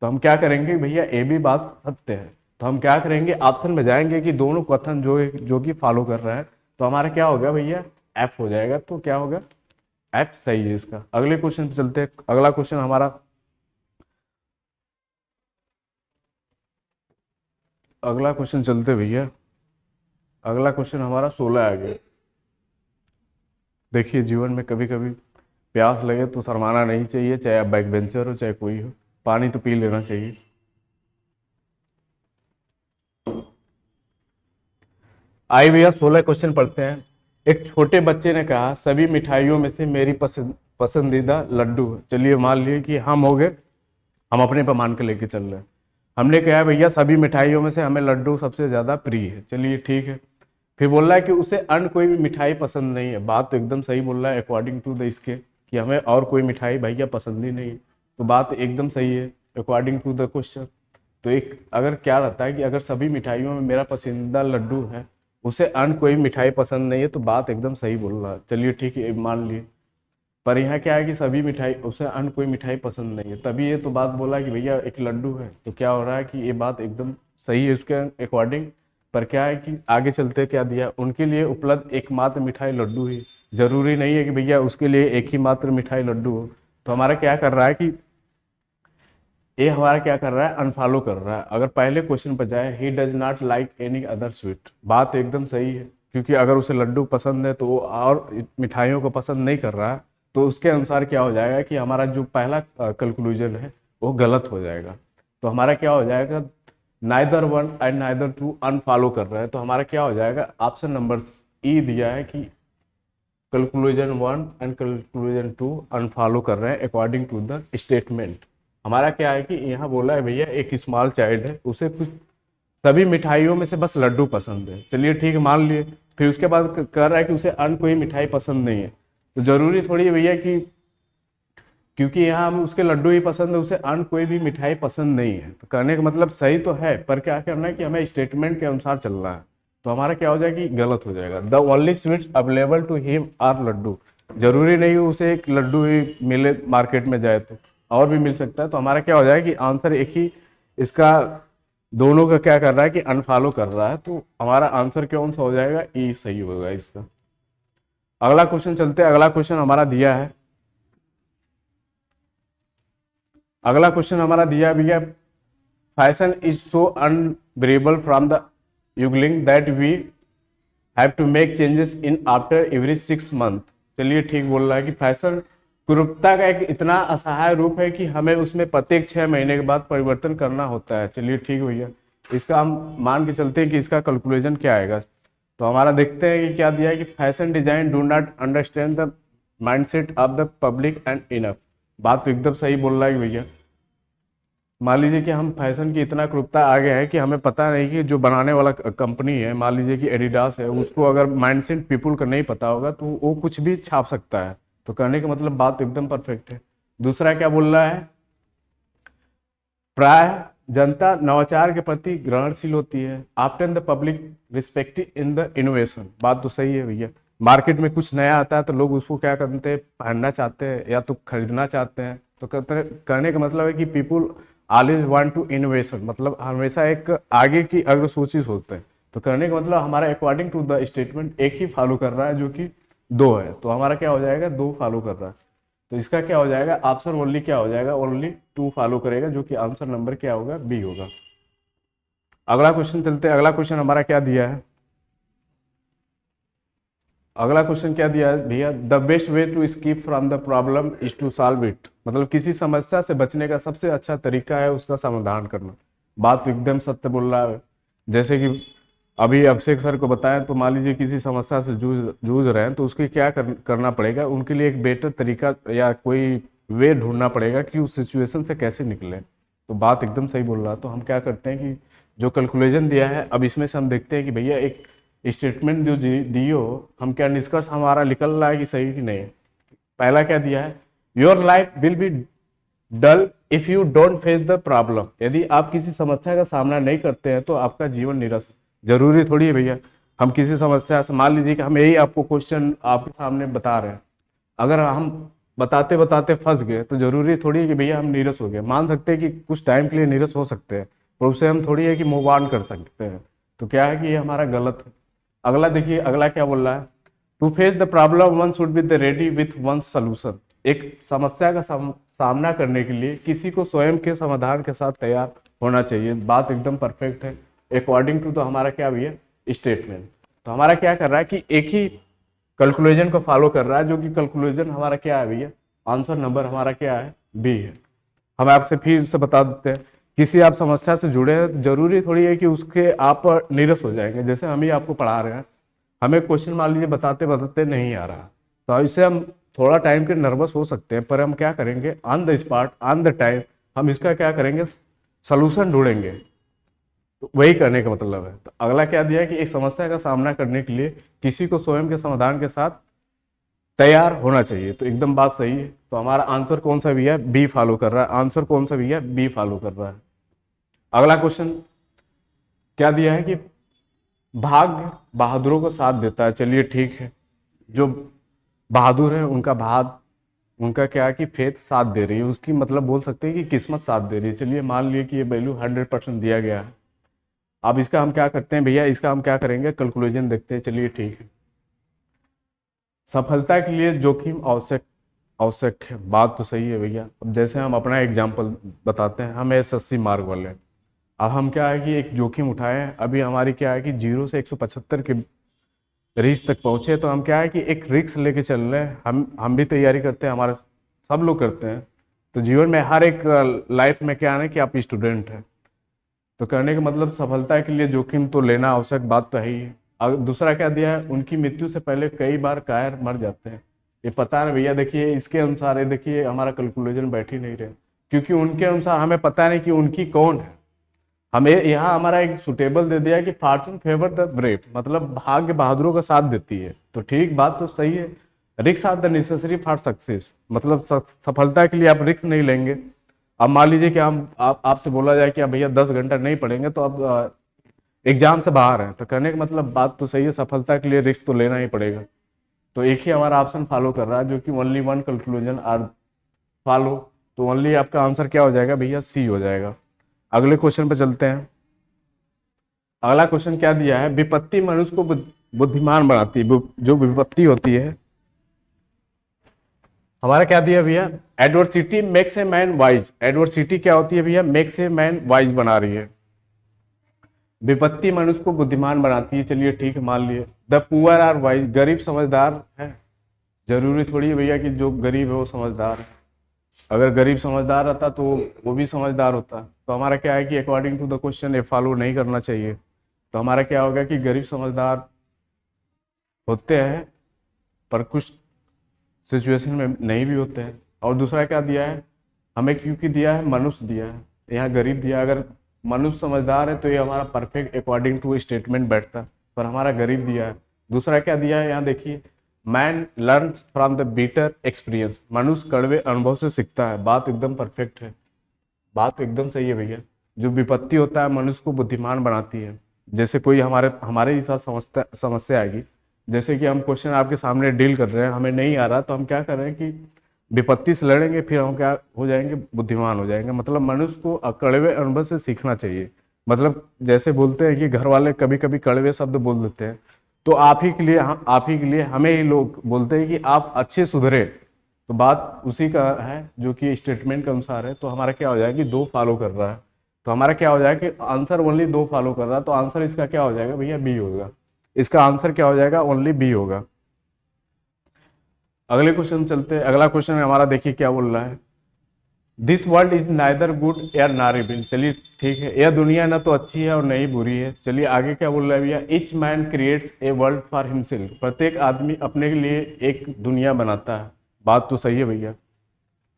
तो हम क्या करेंगे भैया, ये भी बात सत्य है। तो हम क्या करेंगे, ऑप्शन में जाएंगे कि दोनों कथन जो कि फॉलो कर रहा है, तो हमारा क्या होगा भैया, एफ हो जाएगा। तो क्या होगा, एफ सही है इसका। अगले क्वेश्चन पे चलते हैं। अगला क्वेश्चन हमारा, अगला क्वेश्चन चलते भैया। अगला क्वेश्चन हमारा 16 आ गया। देखिए जीवन में कभी कभी प्यास लगे तो शर्माना नहीं चाहिए, चाहे आप बैक बेंचर हो चाहे कोई हो, पानी तो पी लेना चाहिए। आइए भैया 16 क्वेश्चन पढ़ते हैं। एक छोटे बच्चे ने कहा सभी मिठाइयों में से मेरी पसंदीदा लड्डू है। चलिए मान लिए कि हम हो गए, हम अपने पे मान के लेके चल रहे हैं। हमने कहा भैया सभी मिठाइयों में से हमें लड्डू सबसे ज्यादा प्रिय है। चलिए ठीक है। फिर बोल रहा है कि उसे अन्य कोई भी मिठाई पसंद नहीं है। बात तो एकदम सही बोल रहा है अकॉर्डिंग टू द इसके, कि हमें और कोई मिठाई भैया पसंद ही नहीं है। तो बात एकदम सही है अकॉर्डिंग टू द क्वेश्चन। तो एक अगर क्या रहता है कि अगर सभी मिठाइयों में मेरा पसंदीदा लड्डू है, उसे अन्य कोई मिठाई पसंद नहीं है, तो बात एकदम सही बोल रहा है। चलिए ठीक है मान लिए। पर यहाँ क्या है कि सभी मिठाई, उसे अन्य कोई मिठाई पसंद नहीं है, तभी ये तो बात बोला कि भैया एक लड्डू है। तो क्या हो रहा है कि ये बात एकदम सही है उसके अकॉर्डिंग। पर क्या है कि आगे चलते क्या दिया, उनके लिए उपलब्ध एकमात्र मिठाई लड्डू ही। जरूरी नहीं है कि भैया उसके लिए एक ही मात्र मिठाई लड्डू हो। तो हमारा क्या कर रहा है कि ये हमारा क्या कर रहा है, अनफॉलो कर रहा है। अगर पहले क्वेश्चन पर जाए, he does not like any other sweet, बात एकदम सही है। क्योंकि अगर उसे लड्डू पसंद है तो वो और मिठाइयों को पसंद नहीं कर रहा है। तो उसके अनुसार क्या हो जाएगा कि हमारा जो पहला कंक्लूजन है वो गलत हो जाएगा। तो हमारा क्या हो जाएगा, neither one and neither two unfollow कर रहा है। तो हमारा क्या हो जाएगा, ऑप्शन नंबर ई दिया है कि conclusion one and conclusion two unfollow कर रहे हैं अकॉर्डिंग टू द स्टेटमेंट। हमारा क्या है कि यहाँ बोला है भैया एक स्मॉल चाइल्ड है, उसे कुछ सभी मिठाइयों में से बस लड्डू पसंद है। चलिए ठीक है मान लिए। फिर उसके बाद कह रहा है कि उसे अन्य कोई मिठाई पसंद नहीं है। तो जरूरी थोड़ी है भैया कि क्योंकि यहाँ हम उसके लड्डू ही पसंद है उसे अन्य कोई भी मिठाई पसंद नहीं है। तो कहने का मतलब सही तो है, पर क्या करना है कि हमें स्टेटमेंट के अनुसार चलना है। तो हमारा क्या हो जाएगा कि गलत हो जाएगा। The only sweets available to him are laddu, जरूरी नहीं उसे एक लड्डू ही मिले मार्केट में जाए, तो और भी मिल सकता है। तो हमारा क्या हो जाएगा कि आंसर एक ही इसका, दोनों का क्या कर रहा है कि अनफॉलो कर रहा है। तो हमारा आंसर कौन सा हो जाएगा, ई सही होगा इसका। अगला क्वेश्चन चलते हैं। अगला क्वेश्चन हमारा दिया है, अगला क्वेश्चन हमारा दिया भैया, fashion is so unbearable from the juggling that we have to make changes in after every 6 month. चलिए ठीक बोल रहा है कि फैशन कुरूपता का एक इतना असहाय रूप है कि हमें उसमें प्रत्येक 6 महीने के बाद परिवर्तन करना होता है। चलिए ठीक भैया, इसका हम मान के चलते हैं कि इसका कैलकुलेशन क्या आएगा। तो हमारा देखते हैं कि क्या दिया है कि fashion design do not understand the mindset of the public and enough. बात तो एकदम सही बोल रहा है भैया। मान लीजिए कि हम फैशन की इतना क्रूरता आ गया है कि हमें पता नहीं कि जो बनाने वाला कंपनी है, मान लीजिए कि एडिडास है, उसको अगर माइंडसेट पीपुल का नहीं पता होगा तो वो कुछ भी छाप सकता है। तो कहने का मतलब बात एकदम परफेक्ट है। दूसरा क्या बोल रहा है, प्राय जनता नवाचार के प्रति ग्रहणशील होती है, after the public respective in the innovation. बात तो सही है भैया। मार्केट में कुछ नया आता है तो लोग उसको क्या करते हैं, पहनना चाहते हैं या तो खरीदना चाहते हैं। तो कहने का मतलब है कि people always want to innovation, मतलब हमेशा एक आगे की अग्रसूची सोचते हैं। तो कहने का मतलब हमारा अकॉर्डिंग टू द स्टेटमेंट एक ही फॉलो कर रहा है जो कि दो है। तो हमारा क्या हो जाएगा, दो फॉलो कर रहा है। तो इसका क्या हो जाएगा, ऑप्शन ओनली क्या हो जाएगा, ओनली 2 फॉलो करेगा, जो कि आंसर नंबर क्या होगा, बी होगा। अगला क्वेश्चन चलते हैं। अगला क्वेश्चन हमारा क्या दिया है, अगला क्वेश्चन क्या दिया है भैया, the best way to escape from the problem is to solve it. मतलब किसी समस्या से बचने का सबसे अच्छा तरीका है उसका समाधान करना। बात तो एकदम सत्य बोल रहा है। जैसे कि अभी अभिषेक सर को बताएं, तो मान लीजिए किसी समस्या से जूझ जूझ रहे हैं, तो उसके क्या करना पड़ेगा, उनके लिए एक बेटर तरीका या कोई वे ढूंढना पड़ेगा कि उस सिचुएशन से कैसे निकले। तो बात एकदम सही बोल रहा है। तो हम क्या करते हैं कि जो कैलकुलेशन दिया है, अब इसमें से हम देखते हैं कि भैया एक स्टेटमेंट जो दी हो, हम क्या निष्कर्ष हमारा निकल रहा है कि सही कि नहीं। पहला क्या दिया है, your life will be dull if you don't face the problem. यदि आप किसी समस्या का सामना नहीं करते हैं तो आपका जीवन निरस। जरूरी थोड़ी है भैया हम किसी समस्या से, मान लीजिए कि हम यही आपको क्वेश्चन आपके सामने बता रहे हैं, अगर हम बताते बताते फंस गए तो जरूरी थोड़ी है कि भैया हम नीरस हो गए। मान सकते हैं कि कुछ टाइम के लिए नीरस हो सकते हैं, पर उससे हम थोड़ी है कि मूव ऑन कर सकते हैं। तो क्या है कि ये हमारा गलत है। अगला देखिए, अगला क्या बोल रहा है, to face the problem one should be the ready with one solution. एक समस्या का सामना करने के लिए किसी को स्वयं के समाधान के साथ तैयार होना चाहिए। बात एकदम परफेक्ट है अकॉर्डिंग टू। तो हमारा क्या भैया स्टेटमेंट, तो हमारा क्या कर रहा है कि एक ही कैलकुलेशन को फॉलो कर रहा है, जो कि कैलकुलेशन हमारा क्या है भैया, आंसर नंबर हमारा क्या है, बी है। हम आपसे फिर से बता देते हैं, किसी आप समस्या से जुड़े हैं, जरूरी थोड़ी है कि उसके आप नीरस हो जाएंगे। जैसे हम ही आपको पढ़ा रहे हैं, हमें क्वेश्चन मान लीजिए बताते बताते नहीं आ रहा, तो इससे हम थोड़ा टाइम के नर्वस हो सकते हैं, पर हम क्या करेंगे, on the spot on the time हम इसका क्या करेंगे, सोल्यूशन ढूंढेंगे। तो वही करने का मतलब है। तो अगला क्या दिया है कि एक समस्या का सामना करने के लिए किसी को स्वयं के समाधान के साथ तैयार होना चाहिए। तो एकदम बात सही है। तो हमारा आंसर कौन सा भी है, बी फॉलो कर रहा है। आंसर कौन सा भी है, बी फॉलो कर रहा है। अगला क्वेश्चन क्या दिया है कि भाग्य बहादुरों को साथ देता है। चलिए ठीक है, जो बहादुर है उनका उनका क्या है कि फेथ साथ दे रही है, उसकी मतलब बोल सकते हैं कि किस्मत साथ दे रही है। चलिए मान लिए कि ये वैल्यू 100% दिया गया है। अब इसका हम क्या करते हैं भैया, इसका हम क्या करेंगे, कैलकुलेशन देखते हैं। चलिए ठीक है, सफलता के लिए जोखिम आवश्यक आवश्यक है। बात तो सही है भैया। अब जैसे हम अपना एग्जाम्पल बताते हैं, हम SSC मार्क वाले हैं। अब हम क्या है कि एक जोखिम उठाए हैं, अभी हमारी क्या है कि 0 से 175 के रीच तक पहुंचे, तो हम क्या है कि एक रिस्क लेके चल रहे हैं। हम भी तैयारी करते हैं, हमारे सब लोग करते हैं। तो जीवन में हर एक लाइफ में क्या है कि आप स्टूडेंट हैं, तो करने का मतलब सफलता के लिए जोखिम तो लेना आवश्यक, बात तो है ही है। दूसरा क्या दिया है, उनकी मृत्यु से पहले कई बार कायर मर जाते हैं। ये पता है भैया, देखिए इसके अनुसार ये देखिए हमारा कैलकुलेशन बैठ ही नहीं रहे, क्योंकि उनके अनुसार हमें पता नहीं कि उनकी कौन है। हमें यहाँ हमारा एक सुटेबल दे दिया कि फॉर्चून फेवर द ब्रेव, मतलब भाग्य बहादुरों का साथ देती है। तो ठीक, बात तो सही है। Risks are the necessary for success, मतलब सफलता के लिए आप रिक्स नहीं लेंगे। अब मान लीजिए कि हम आपसे बोला जाए कि आप भैया 10 घंटा नहीं पढ़ेंगे तो अब एग्जाम से बाहर है, तो कहने का मतलब बात तो सही है, सफलता के लिए रिस्क तो लेना ही पड़ेगा। तो एक ही हमारा ऑप्शन फॉलो कर रहा है, जो कि only one conclusion are follow. तो ओनली आपका आंसर क्या हो जाएगा भैया, सी हो जाएगा। अगले क्वेश्चन पे चलते हैं। अगला क्वेश्चन क्या दिया है, विपत्ति मनुष्य को बुद्धिमान बनाती है। जो विपत्ति होती है, हमारा क्या दिया भैया, adversity makes a man wise. Adversity क्या होती है भैया, मेक्स ए मैन वाइज बना रही है। विपत्ति मनुष्य को बुद्धिमान बनाती है। चलिए ठीक है, मान लिए द पुअर आर वाइज, गरीब समझदार है। जरूरी थोड़ी है भैया कि जो गरीब है वो समझदार है। अगर गरीब समझदार रहता तो वो भी समझदार होता। तो हमारा क्या है कि अकॉर्डिंग टू द क्वेश्चन ये फॉलो नहीं करना चाहिए। तो हमारा क्या होगा कि गरीब समझदार होते हैं, पर कुछ सिचुएशन में नहीं भी होते हैं। और दूसरा क्या दिया है हमें, क्योंकि दिया है मनुष्य दिया है, यहाँ गरीब दिया। अगर मनुष्य समझदार है तो ये हमारा परफेक्ट अकॉर्डिंग टू स्टेटमेंट बैठता है, पर हमारा गरीब दिया है। दूसरा क्या दिया है, यहाँ देखिए, man learns from the bitter experience, मनुष्य कड़वे अनुभव से सीखता है। बात एकदम परफेक्ट है, बात एकदम सही है भैया। जो विपत्ति होता है मनुष्य को बुद्धिमान बनाती है। जैसे कोई हमारे हमारे ही साथ समस्या आएगी, जैसे कि हम क्वेश्चन आपके सामने डील कर रहे हैं, हमें नहीं आ रहा, तो हम क्या कर रहे हैं कि विपत्ति से लड़ेंगे, फिर हम क्या हो जाएंगे, बुद्धिमान हो जाएंगे। मतलब मनुष्य को कड़वे अनुभव से सीखना चाहिए। मतलब जैसे बोलते हैं कि घर वाले कभी कभी कड़वे शब्द बोल देते हैं, तो आप ही के लिए हमें ही लोग बोलते हैं कि आप अच्छे सुधरे, तो बात उसी का है जो कि स्टेटमेंट के अनुसार है। तो हमारा क्या हो जाएगा कि दो फॉलो कर रहा है, तो हमारा क्या हो जाएगा कि आंसर ओनली दो फॉलो कर रहा है, तो आंसर इसका क्या हो जाएगा भैया, बी होगा। इसका आंसर क्या हो जाएगा, ओनली बी होगा। अगले क्वेश्चन चलते हैं। अगला क्वेश्चन हमारा देखिए क्या बोल रहा है, this world is neither good या नॉर इविल। चलिए ठीक है, यह दुनिया ना तो अच्छी है और न ही बुरी है। चलिए आगे क्या बोल रहा है भैया, each man creates a world for himself. प्रत्येक आदमी अपने के लिए एक दुनिया बनाता है। बात तो सही है भैया।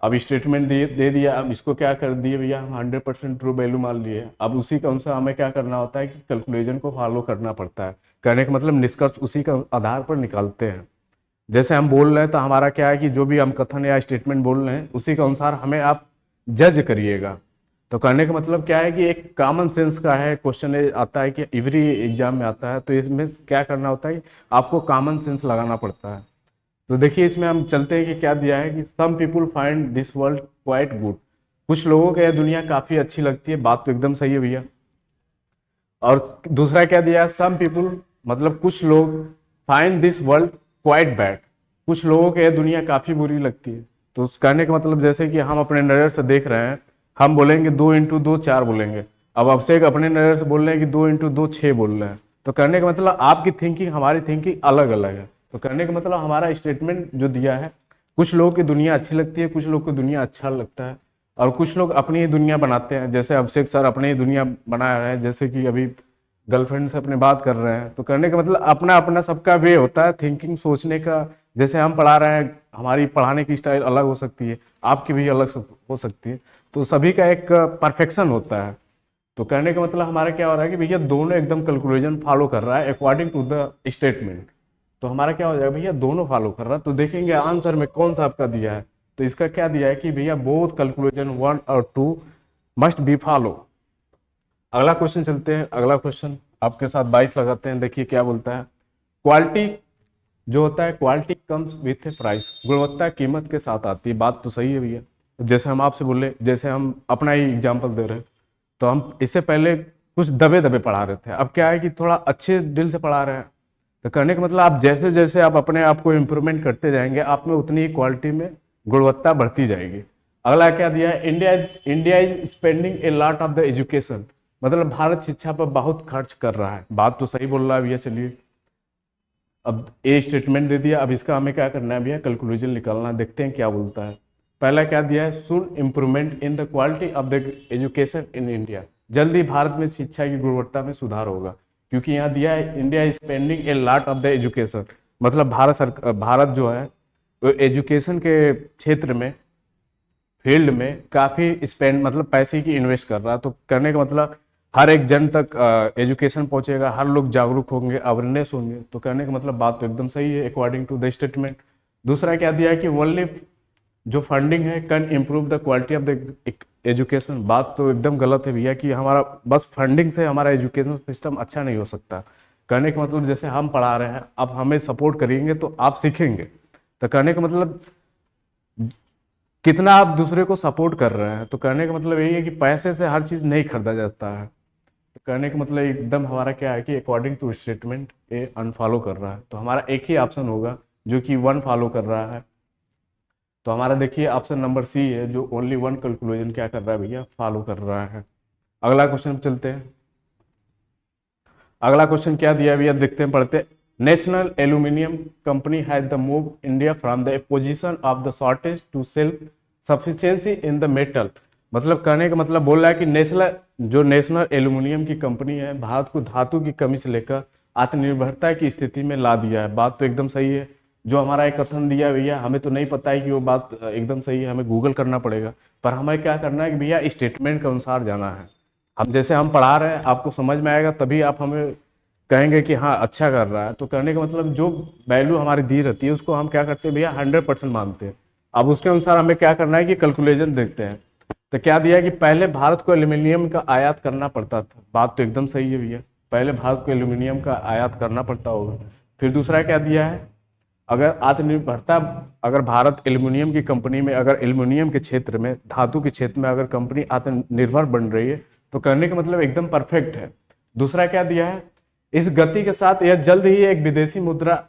अब स्टेटमेंट दे दिया, अब इसको क्या कर दिए भैया, हम 100% ट्रू वैल्यू मान लिए। अब उसी के अनुसार हमें क्या करना होता है कि कैलकुलेशन को फॉलो करना पड़ता है। कहने का मतलब निष्कर्ष उसी के आधार पर निकालते हैं। जैसे हम बोल रहे हैं तो हमारा क्या है कि जो भी हम कथन या स्टेटमेंट बोल रहे हैं उसी के अनुसार हमें आप जज करिएगा। तो कहने का मतलब क्या है कि एक कॉमन सेंस का है क्वेश्चन आता है कि एवरी एग्जाम में आता है, तो इसमें क्या करना होता है, आपको कॉमन सेंस लगाना पड़ता है। तो देखिए इसमें हम चलते हैं कि क्या दिया है कि some people find this world quite good. कुछ लोगों को यह दुनिया काफी अच्छी लगती है। बात तो एकदम सही है भैया। और दूसरा क्या दिया है, सम पीपुल मतलब कुछ लोग find this world quite bad. कुछ लोगों को यह दुनिया काफी बुरी लगती है। तो उस कहने का मतलब जैसे कि हम अपने नजर से देख रहे हैं, हम बोलेंगे 2 × 2 4 बोलेंगे। अब अभिषेक अपने नजर से बोल रहे हैं कि 2 × 2 6 बोल रहे हैं। तो कहने का मतलब आपकी थिंकिंग हमारी थिंकिंग अलग अलग है। तो कहने का मतलब हमारा स्टेटमेंट जो दिया है, कुछ लोगों की दुनिया अच्छी लगती है, कुछ लोग को दुनिया अच्छा लगता है, और कुछ लोग अपनी ही दुनिया बनाते हैं। जैसे अभिषेक सर अपनी ही दुनिया बना रहे हैं, जैसे कि अभी गर्लफ्रेंड से अपने बात कर रहे हैं। तो कहने का मतलब अपना अपना सबका वे होता है थिंकिंग सोचने का। जैसे हम पढ़ा रहे हैं, हमारी पढ़ाने की स्टाइल अलग हो सकती है, आपकी भी अलग हो सकती है। तो सभी का एक परफेक्शन होता है। तो कहने का मतलब हमारा क्या हो रहा है कि भैया दोनों एकदम कैलकुलेशन फॉलो कर रहा है अकॉर्डिंग टू द स्टेटमेंट। तो हमारा क्या हो जाएगा भैया, दोनों फॉलो कर रहा है। तो देखेंगे आंसर में कौन सा आपका दिया है। तो इसका क्या दिया है कि भैया बोथ कैलकुलेशन 1 और 2 मस्ट बी फॉलो। अगला क्वेश्चन चलते हैं। अगला क्वेश्चन आपके साथ 22 लगाते हैं। देखिए क्या बोलता है, क्वालिटी जो होता है, quality comes with A price. गुणवत्ता कीमत के साथ आती है। बात तो सही है भैया। जैसे हम आपसे बोले, जैसे हम अपना ही एग्जाम्पल दे रहे हैं, तो हम इससे पहले कुछ दबे दबे पढ़ा रहे थे, अब क्या है कि थोड़ा अच्छे दिल से पढ़ा रहे हैं। तो कहने का मतलब आप जैसे जैसे आप अपने आप को इम्प्रूवमेंट करते जाएंगे, आप में उतनी ही क्वालिटी में गुणवत्ता बढ़ती जाएगी। अगला क्या दिया है, India is spending a lot of the education. मतलब भारत शिक्षा पर बहुत खर्च कर रहा है। बात तो सही बोल रहा है भैया। चलिए अब ए स्टेटमेंट दे दिया, अब इसका हमें क्या करना है भैया, कैलकुलेशन निकालना है। देखते हैं क्या बोलता है। पहला क्या दिया है, soon improvement in the quality of the education in India. जल्दी भारत में शिक्षा की गुणवत्ता में सुधार होगा। क्योंकि यहाँ दिया है India spending a lot of the education, मतलब भारत जो है वो एजुकेशन के क्षेत्र में, फील्ड में काफी स्पेंड मतलब पैसे की इन्वेस्ट कर रहा है। तो करने का मतलब हर एक जन तक एजुकेशन पहुंचेगा, हर लोग जागरूक होंगे, अवेयरनेस होंगे। तो कहने का मतलब बात तो एकदम सही है अकॉर्डिंग टू द स्टेटमेंट। दूसरा क्या दिया है कि ओनली जो फंडिंग है can improve the quality of the education. बात तो एकदम गलत है भैया कि हमारा बस फंडिंग से हमारा एजुकेशन सिस्टम अच्छा नहीं हो सकता। कहने का मतलब जैसे हम पढ़ा रहे हैं, आप हमें सपोर्ट करेंगे तो आप सीखेंगे। तो कहने का मतलब कितना आप दूसरे को सपोर्ट कर रहे हैं। तो कहने का मतलब यही है कि पैसे से हर चीज नहीं खरीदा जाता है। तो कहने का मतलब एकदम हमारा क्या है कि according to statement A unfollow कर रहा है। तो हमारा एक ही ऑप्शन होगा जो कि 1 फॉलो कर रहा है। तो हमारा देखिए ऑप्शन नंबर सी है, जो ओनली 1 कैलकुलेशन क्या कर रहा है भैया, फॉलो कर रहा है। अगला क्वेश्चन चलते हैं। अगला क्वेश्चन क्या दिया भैया, देखते हैं पढ़ते हैं। National aluminium company has the move India from the position of the shortage to self sufficiency in the metal. मतलब कहने का मतलब बोल रहा है कि नेशनल एल्यूमिनियम की कंपनी है, भारत को धातु की कमी से लेकर आत्मनिर्भरता की स्थिति में ला दिया है। बात तो एकदम सही है। जो हमारा एक कथन दिया भैया, हमें तो नहीं पता है कि वो बात एकदम सही है, हमें गूगल करना पड़ेगा। पर हमें क्या करना है कि भैया स्टेटमेंट के अनुसार जाना है। हम जैसे हम पढ़ा रहे हैं, आपको समझ में आएगा तभी आप हमें कहेंगे कि हाँ अच्छा कर रहा है। तो करने का मतलब जो वैल्यू हमारी दी रहती है उसको हम क्या करते हैं भैया, 100% मानते हैं। अब उसके अनुसार हमें क्या करना है कि कैलकुलेशन देखते हैं। तो क्या दिया है कि पहले भारत को एल्यूमिनियम का आयात करना पड़ता था। बात तो एकदम सही है भैया, पहले भारत को एल्यूमिनियम का आयात करना पड़ता होगा। फिर दूसरा क्या दिया है, अगर आत्मनिर्भरता, अगर भारत एल्यूमिनियम की कंपनी में, अगर एल्यूमिनियम के क्षेत्र में, धातु के क्षेत्र में अगर कंपनी आत्मनिर्भर बन रही है, तो करने का मतलब एकदम परफेक्ट है। दूसरा क्या दिया है, इस गति के साथ यह जल्द ही एक विदेशी मुद्रा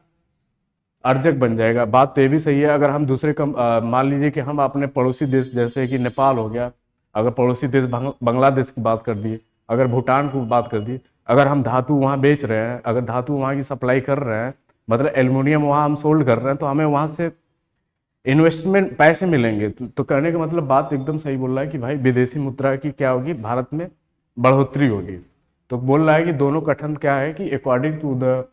अर्जक बन जाएगा। बात तो ये भी सही है। अगर हम दूसरे मान लीजिए कि हम अपने पड़ोसी देश जैसे कि नेपाल हो गया, अगर पड़ोसी देश बांग्लादेश की बात कर दिए, अगर भूटान की बात कर दी, अगर हम धातु वहाँ बेच रहे हैं, अगर धातु वहाँ की सप्लाई कर रहे हैं, मतलब एल्युमिनियम वहाँ हम सोल्ड कर रहे हैं, तो हमें वहाँ से इन्वेस्टमेंट पैसे मिलेंगे। तो कहने का मतलब बात एकदम सही बोल रहा है कि भाई विदेशी मुद्रा की क्या होगी, भारत में बढ़ोतरी होगी। तो बोल रहा है कि दोनों कथन क्या है कि अकॉर्डिंग टू द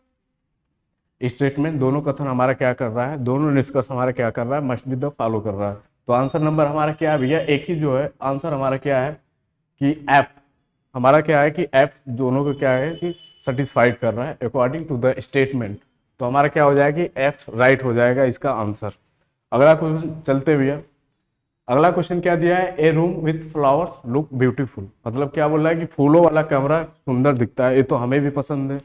स्टेटमेंट, दोनों कथन हमारा क्या कर रहा है, दोनों निष्कर्ष हमारा क्या कर रहा है, मस्ट बी द फॉलो कर रहा है। तो आंसर नंबर हमारा क्या है भैया, एक ही जो है आंसर हमारा क्या है कि एफ। हमारा क्या है कि एफ दोनों को क्या है कि सेटिस्फाइड कर रहा है अकॉर्डिंग टू द स्टेटमेंट। तो हमारा क्या हो जाएगा कि एफ राइट हो जाएगा इसका आंसर। अगला क्वेश्चन चलते भैया। अगला क्वेश्चन क्या दिया है, a room with flowers look beautiful. मतलब क्या बोल रहा है कि फूलों वाला कमरा सुंदर दिखता है। ये तो हमें भी पसंद है।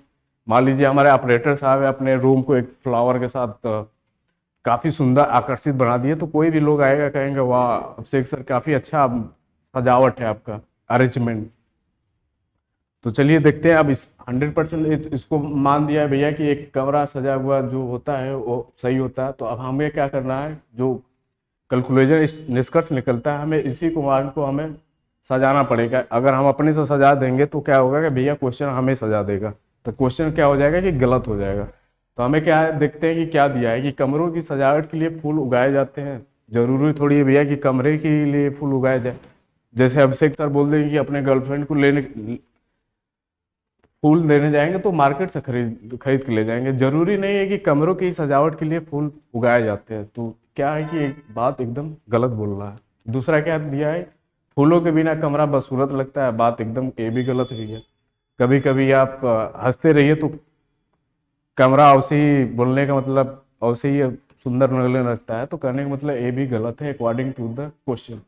मान लीजिए हमारे ऑपरेटर साहब अपने रूम को एक फ्लावर के साथ काफी सुंदर आकर्षित बना दिए, तो कोई भी लोग आएगा कहेंगे वाह अभिषेक सर काफी अच्छा सजावट है आपका, अरेंजमेंट। तो चलिए देखते हैं अब इस 100% इसको मान दिया है भैया कि एक कमरा सजा हुआ जो होता है वो सही होता है। तो अब हमें क्या करना है, जो कैलकुलेशन इस निष्कर्ष निकलता है, हमें इसी कुमार को हमें सजाना पड़ेगा। अगर हम अपने से सजा देंगे तो क्या होगा कि भैया क्वेश्चन हमें सजा देगा, तो क्वेश्चन क्या हो जाएगा कि गलत हो जाएगा। तो हमें क्या है, देखते हैं कि क्या दिया है कि कमरों की सजावट के लिए फूल उगाए जाते हैं। जरूरी थोड़ी है भैया कि कमरे के लिए फूल उगाए जाए। जैसे अभिषेक सर बोल देंगे कि अपने गर्लफ्रेंड को लेने फूल देने जाएंगे तो मार्केट से खरीद खरीद के ले जाएंगे। जरूरी नहीं है कि कमरों की सजावट के लिए फूल उगाए जाते हैं। तो क्या है कि एक बात एकदम गलत बोल रहा है। दूसरा क्या दिया है, फूलों के बिना कमरा बदसूरत लगता है। बात एकदम ये भी गलत हुई है। कभी कभी आप हंसते रहिए तो कमरा वैसे ही, बोलने का मतलब वैसे ही सुंदर लगने लगता है। तो कहने का मतलब ये भी गलत है अकॉर्डिंग टू द क्वेश्चन।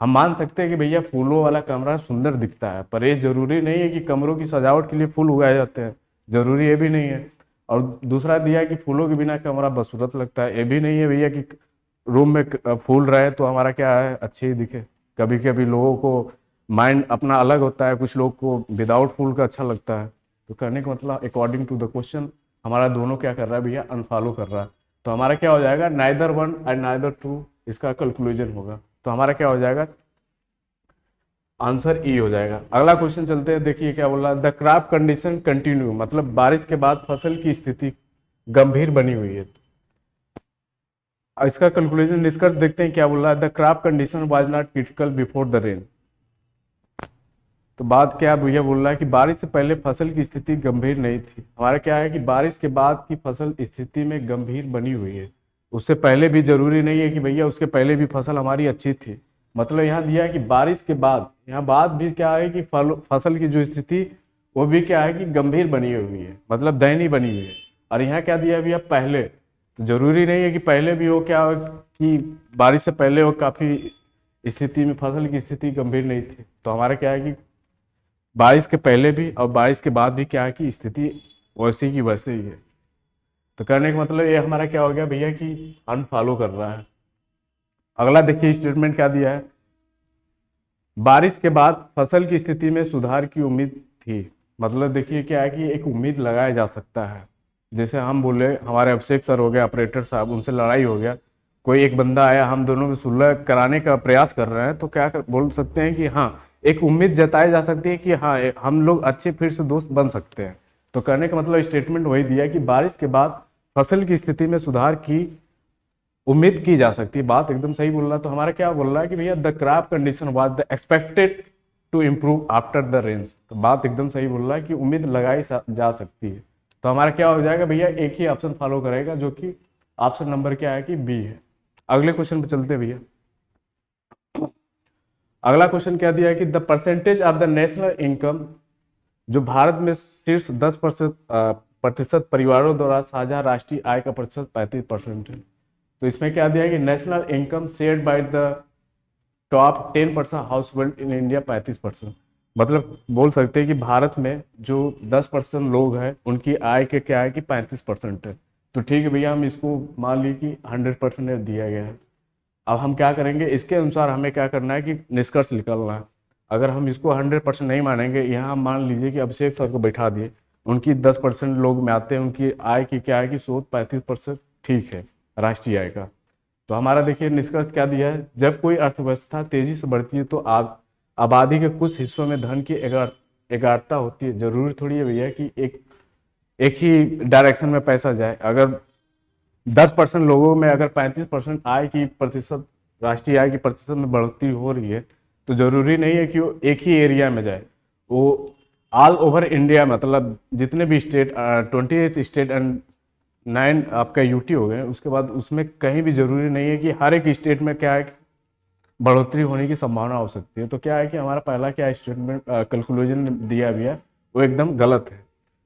हम मान सकते हैं कि भैया फूलों वाला कमरा सुंदर दिखता है, पर ये जरूरी नहीं है कि कमरों की सजावट के लिए फूल उगाए जाते हैं। जरूरी ये भी नहीं है। और दूसरा दिया है कि फूलों के बिना कमरा बदसूरत लगता है। ये भी नहीं है भैया कि रूम में फूल रहे तो हमारा क्या है अच्छे ही दिखे। कभी कभी लोगों को माइंड अपना अलग होता है, कुछ लोग को विदाउट फूल का अच्छा लगता है। तो कहने का मतलब अकॉर्डिंग टू द क्वेश्चन हमारा दोनों क्या कर रहा है भैया, अनफॉलो कर रहा है। तो हमारा क्या हो जाएगा, neither one and neither two इसका कंक्लूजन होगा। तो हमारा क्या हो जाएगा, आंसर ई हो जाएगा। अगला क्वेश्चन चलते हैं, देखिए क्या बोल रहा है, द क्रॉप कंडीशन कंटिन्यू। मतलब बारिश के बाद फसल की स्थिति गंभीर बनी हुई है। अब इसका कंक्लूजन निष्कर्ष देखते हैं क्या बोल रहा है, the crop condition was not critical before the rain. तो बात क्या भैया बोल रहा है कि बारिश से पहले फसल की स्थिति गंभीर नहीं थी। हमारा क्या है कि बारिश के बाद की फसल स्थिति में गंभीर बनी हुई है। उससे पहले भी जरूरी नहीं है कि भैया उसके पहले भी फसल हमारी अच्छी थी। मतलब यहाँ दिया है कि बारिश के बाद, यहाँ बात भी क्या है कि फसल की जो स्थिति वो भी क्या है कि गंभीर बनी हुई है, मतलब दयनीय बनी हुई है। और यहाँ क्या दिया है भैया, पहले। तो जरूरी नहीं है कि पहले भी हो क्या कि बारिश से पहले वो काफी स्थिति में फसल की स्थिति गंभीर नहीं थी। तो हमारा क्या है कि बारिश के पहले भी और बारिश के बाद भी क्या है कि स्थिति वैसे की वैसे ही है। तो करने का मतलब ये हमारा क्या हो गया भैया कि अनफॉलो कर रहा है। अगला देखिए स्टेटमेंट क्या दिया है, बारिश के बाद फसल की स्थिति में सुधार की उम्मीद थी। मतलब देखिए क्या है कि एक उम्मीद लगाया जा सकता है। जैसे हम बोले हमारे अभिषेक सर हो गए ऑपरेटर साहब, उनसे लड़ाई हो गया, कोई एक बंदा आया, हम दोनों में सुलह कराने का प्रयास कर रहे हैं, तो बोल सकते हैं कि हाँ एक उम्मीद जताई जा सकती है कि हाँ हम लोग अच्छे फिर से दोस्त बन सकते हैं। तो कहने का मतलब स्टेटमेंट वही दिया कि बारिश के बाद फसल की स्थिति में सुधार की उम्मीद की जा सकती है। बात एकदम सही बोल रहा है। तो हमारा क्या बोल रहा है कि भैया the crop condition was the expected to improve after the rains. तो बात एकदम सही बोल रहा है कि उम्मीद लगाई जा सकती है। तो हमारा क्या हो जाएगा भैया, एक ही ऑप्शन फॉलो करेगा जो कि ऑप्शन नंबर क्या है कि बी है। अगले क्वेश्चन पे चलते भैया। अगला क्वेश्चन क्या दिया है कि the percentage of the national income, जो भारत में शीर्ष 10% परिवारों द्वारा साझा राष्ट्रीय आय का प्रतिशत 35% है। तो इसमें क्या दिया है कि national income shared by the top 10% house hold in India 35%। मतलब बोल सकते हैं कि भारत में जो 10% लोग हैं उनकी आय के क्या है कि 35% है। तो ठीक है भैया, हम इसको मान ली कि 100% दिया गया है। अब हम क्या करेंगे, इसके अनुसार हमें क्या करना है कि निष्कर्ष निकालना है। अगर हम इसको 100% नहीं मानेंगे, यहाँ हम मान लीजिए कि अभिषेक सर को बैठा दिए, उनकी 10% लोग में आते हैं, उनकी आय की क्या है कि 35% ठीक है राष्ट्रीय आय का। तो हमारा देखिए निष्कर्ष क्या दिया है, जब कोई अर्थव्यवस्था तेजी से बढ़ती है तो आबादी के कुछ हिस्सों में धन की एगारता होती है। जरूरी थोड़ी है भैया कि एक ही डायरेक्शन में पैसा जाए। अगर 10% लोगों में अगर 35% आय की प्रतिशत, राष्ट्रीय आय की प्रतिशत में बढ़ोतरी हो रही है, तो जरूरी नहीं है कि वो एक ही एरिया में जाए, वो ऑल ओवर इंडिया, मतलब जितने भी स्टेट, 28 स्टेट एंड 9 आपका यूटी हो गए, उसके बाद उसमें कहीं भी जरूरी नहीं है कि हर एक स्टेट में क्या है बढ़ोतरी होने की संभावना हो सकती है। तो क्या है कि हमारा पहला क्या स्टेटमेंट कैलकुलेशन दिया गया वो एकदम गलत है।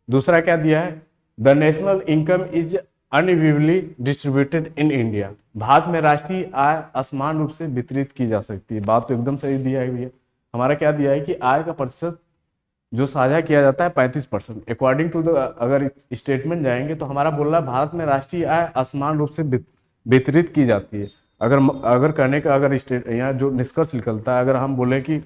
दूसरा क्या दिया है, the national income is unevenly distributed in India, Bharat में राष्ट्रीय आय असमान रूप से वितरित की जा सकती है। बात तो एकदम सही दिया है भैया। हमारा क्या दिया है कि आय का प्रतिशत जो साझा किया जाता है 35%। अकॉर्डिंग टू द, अगर स्टेटमेंट जाएंगे तो हमारा बोल रहा है भारत में राष्ट्रीय आय असमान रूप से वितरित की जाती है। अगर अगर कहने का, अगर स्टेट यहाँ जो निष्कर्ष निकलता है, अगर हम बोले कि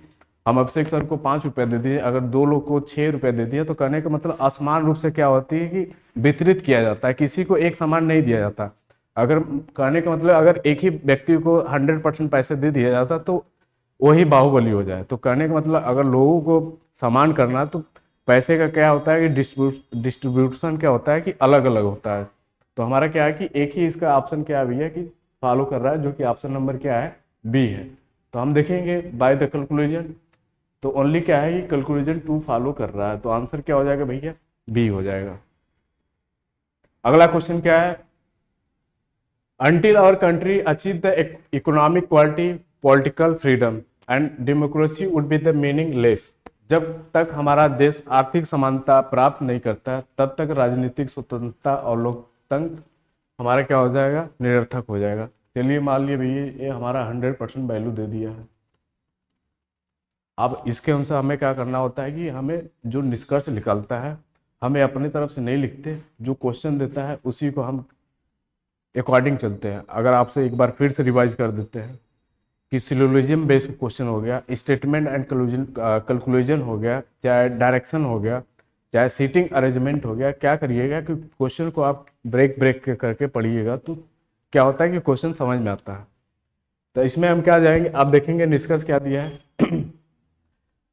हम अभिषेक सर को 5 रुपये दे दिए, अगर 2 लोग को 6 रुपये दे दिए, तो कहने का मतलब असमान रूप से क्या होती है कि वितरित किया जाता है, किसी को एक समान नहीं दिया जाता। अगर कहने का मतलब अगर एक ही व्यक्ति को 100% पैसे दे दिया जाता तो वही बाहुबली हो जाए। तो कहने का मतलब अगर लोगों को समान करना तो पैसे का क्या होता है कि डिस्ट्रीब्यूशन क्या होता है कि अलग अलग होता है। तो हमारा क्या है कि एक ही इसका ऑप्शन क्या है भैया कि फॉलो कर रहा है, जो कि ऑप्शन नंबर क्या है, बी है। तो हम देखेंगे बाय द कैलकुलेशन, तो ओनली क्या है कि कैलकुलेशन 2 फॉलो कर रहा है, तो आंसर क्या हो जाएगा भैया, बी हो जाएगा। अगला क्वेश्चन क्या है, until our country achieve the economic quality, political freedom and democracy would be the meaningless। जब तक हमारा देश आर्थिक समानता प्राप्त नहीं करता तब तक राजनीतिक स्वतंत्रता और लोकतंत्र हमारा क्या हो जाएगा, निरर्थक हो जाएगा। चलिए मान लिया भैया ये हमारा 100% वैल्यू दे दिया है। अब इसके अनुसार हमें क्या करना होता है कि हमें जो निष्कर्ष निकलता है हमें अपनी तरफ से नहीं लिखते, जो क्वेश्चन देता है उसी को हम अकॉर्डिंग चलते हैं। अगर आपसे एक बार फिर से रिवाइज कर देते हैं कि सिलोजिज्म बेस्ड क्वेश्चन हो गया, स्टेटमेंट एंड कैलकुलेशन हो गया, चाहे डायरेक्शन हो गया, चाहे सीटिंग अरेंजमेंट हो गया, क्या करिएगा कि क्वेश्चन को आप ब्रेक ब्रेक करके पढ़िएगा तो क्या होता है कि क्वेश्चन समझ में आता है। तो इसमें हम क्या जाएंगे, आप देखेंगे निष्कर्ष क्या दिया है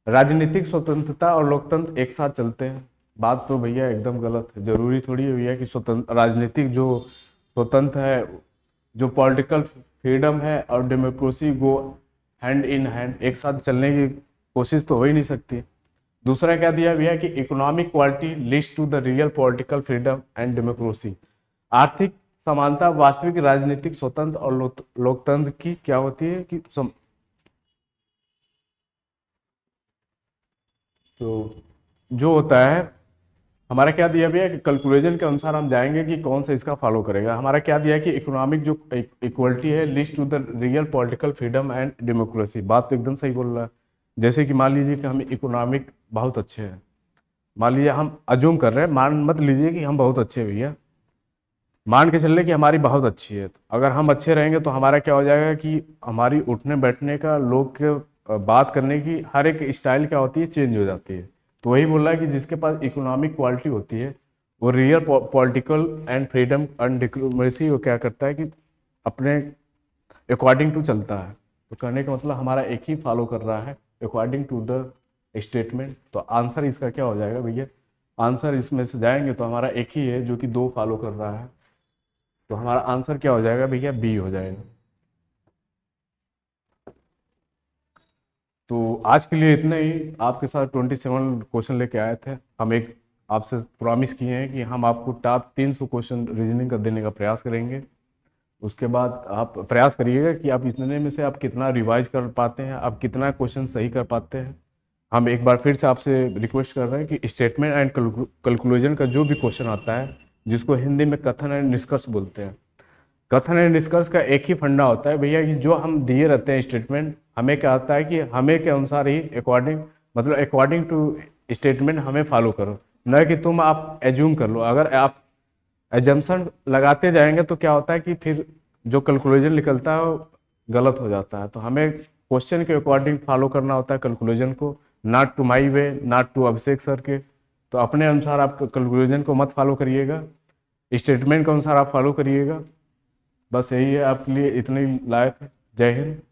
राजनीतिक स्वतंत्रता और लोकतंत्र एक साथ चलते हैं। बात तो भैया एकदम गलत है। जरूरी थोड़ी है भैया कि स्वतंत्र राजनीतिक जो स्वतंत्र है, जो पॉलिटिकल फ्रीडम है और democracy go hand in hand, एक साथ चलने की कोशिश तो हो ही नहीं सकती। दूसरा क्या दिया भैया कि economic quality leads to the real political freedom and democracy, आर्थिक समानता वास्तविक राजनीतिक स्वतंत्र और लोकतंत्र की क्या होती है कि तो जो होता है हमारा क्या दिया भैया कि कैलकुलेशन के अनुसार हम जाएंगे कि कौन सा इसका फॉलो करेगा। हमारा क्या दिया है कि इकोनॉमिक जो इक्वलिटी है leads to the real political freedom and democracy. बात तो एकदम सही बोल रहा है। जैसे कि मान लीजिए कि हम इकोनॉमिक बहुत अच्छे हैं, मान लीजिए हम अज्यूम कर रहे हैं, मान मत लीजिए कि हम बहुत अच्छे हैं भैया, मान के चल रहे कि हमारी बहुत अच्छी है। तो अगर हम अच्छे रहेंगे तो हमारा क्या हो जाएगा कि हमारी उठने बैठने का, लोग के बात करने की हर एक स्टाइल क्या होती है, चेंज हो जाती है। तो वही बोल रहा है कि जिसके पास इकोनॉमिक क्वालिटी होती है वो real political and freedom and democracy वो क्या करता है कि अपने अकॉर्डिंग टू चलता है। तो कहने का मतलब हमारा एक ही फॉलो कर रहा है अकॉर्डिंग टू द स्टेटमेंट। तो आंसर इसका क्या हो जाएगा भैया, आंसर इसमें से जाएंगे तो हमारा एक ही है जो कि 2 फॉलो कर रहा है। तो हमारा आंसर क्या हो जाएगा भैया, बी हो जाएगा। तो आज के लिए इतना ही। आपके साथ 27 क्वेश्चन लेके आए थे। हम एक आपसे प्रॉमिस किए हैं कि हम आपको टॉप 300 क्वेश्चन रीजनिंग का देने का प्रयास करेंगे। उसके बाद आप प्रयास करिएगा कि आप इतने में से आप कितना रिवाइज कर पाते हैं, आप कितना क्वेश्चन सही कर पाते हैं। हम एक बार फिर से आपसे रिक्वेस्ट कर रहे हैं कि स्टेटमेंट एंड कैलकुलेशन का जो भी क्वेश्चन आता है, जिसको हिंदी में कथन एंड निष्कर्ष बोलते हैं, कथन एंड निष्कर्ष का एक ही फंडा होता है भैया कि जो हम दिए रहते हैं स्टेटमेंट, हमें क्या होता है कि हमें के अनुसार ही अकॉर्डिंग, मतलब अकॉर्डिंग टू स्टेटमेंट हमें फॉलो करो, न कि तुम आप एज्यूम कर लो। अगर आप एजम्पशन लगाते जाएंगे तो क्या होता है कि फिर जो कैलकुलेशन निकलता है वो गलत हो जाता है। तो हमें क्वेश्चन के अकॉर्डिंग फॉलो करना होता है कैलकुलेशन को, not to my way, not to Abhishek sir के। तो अपने अनुसार आप कैलकुलेशन को मत फॉलो करिएगा। स्टेटमेंट के अनुसार आप फॉलो करिएगा। बस यही है आपके लिए, इतने ही लायक है। जय हिंद।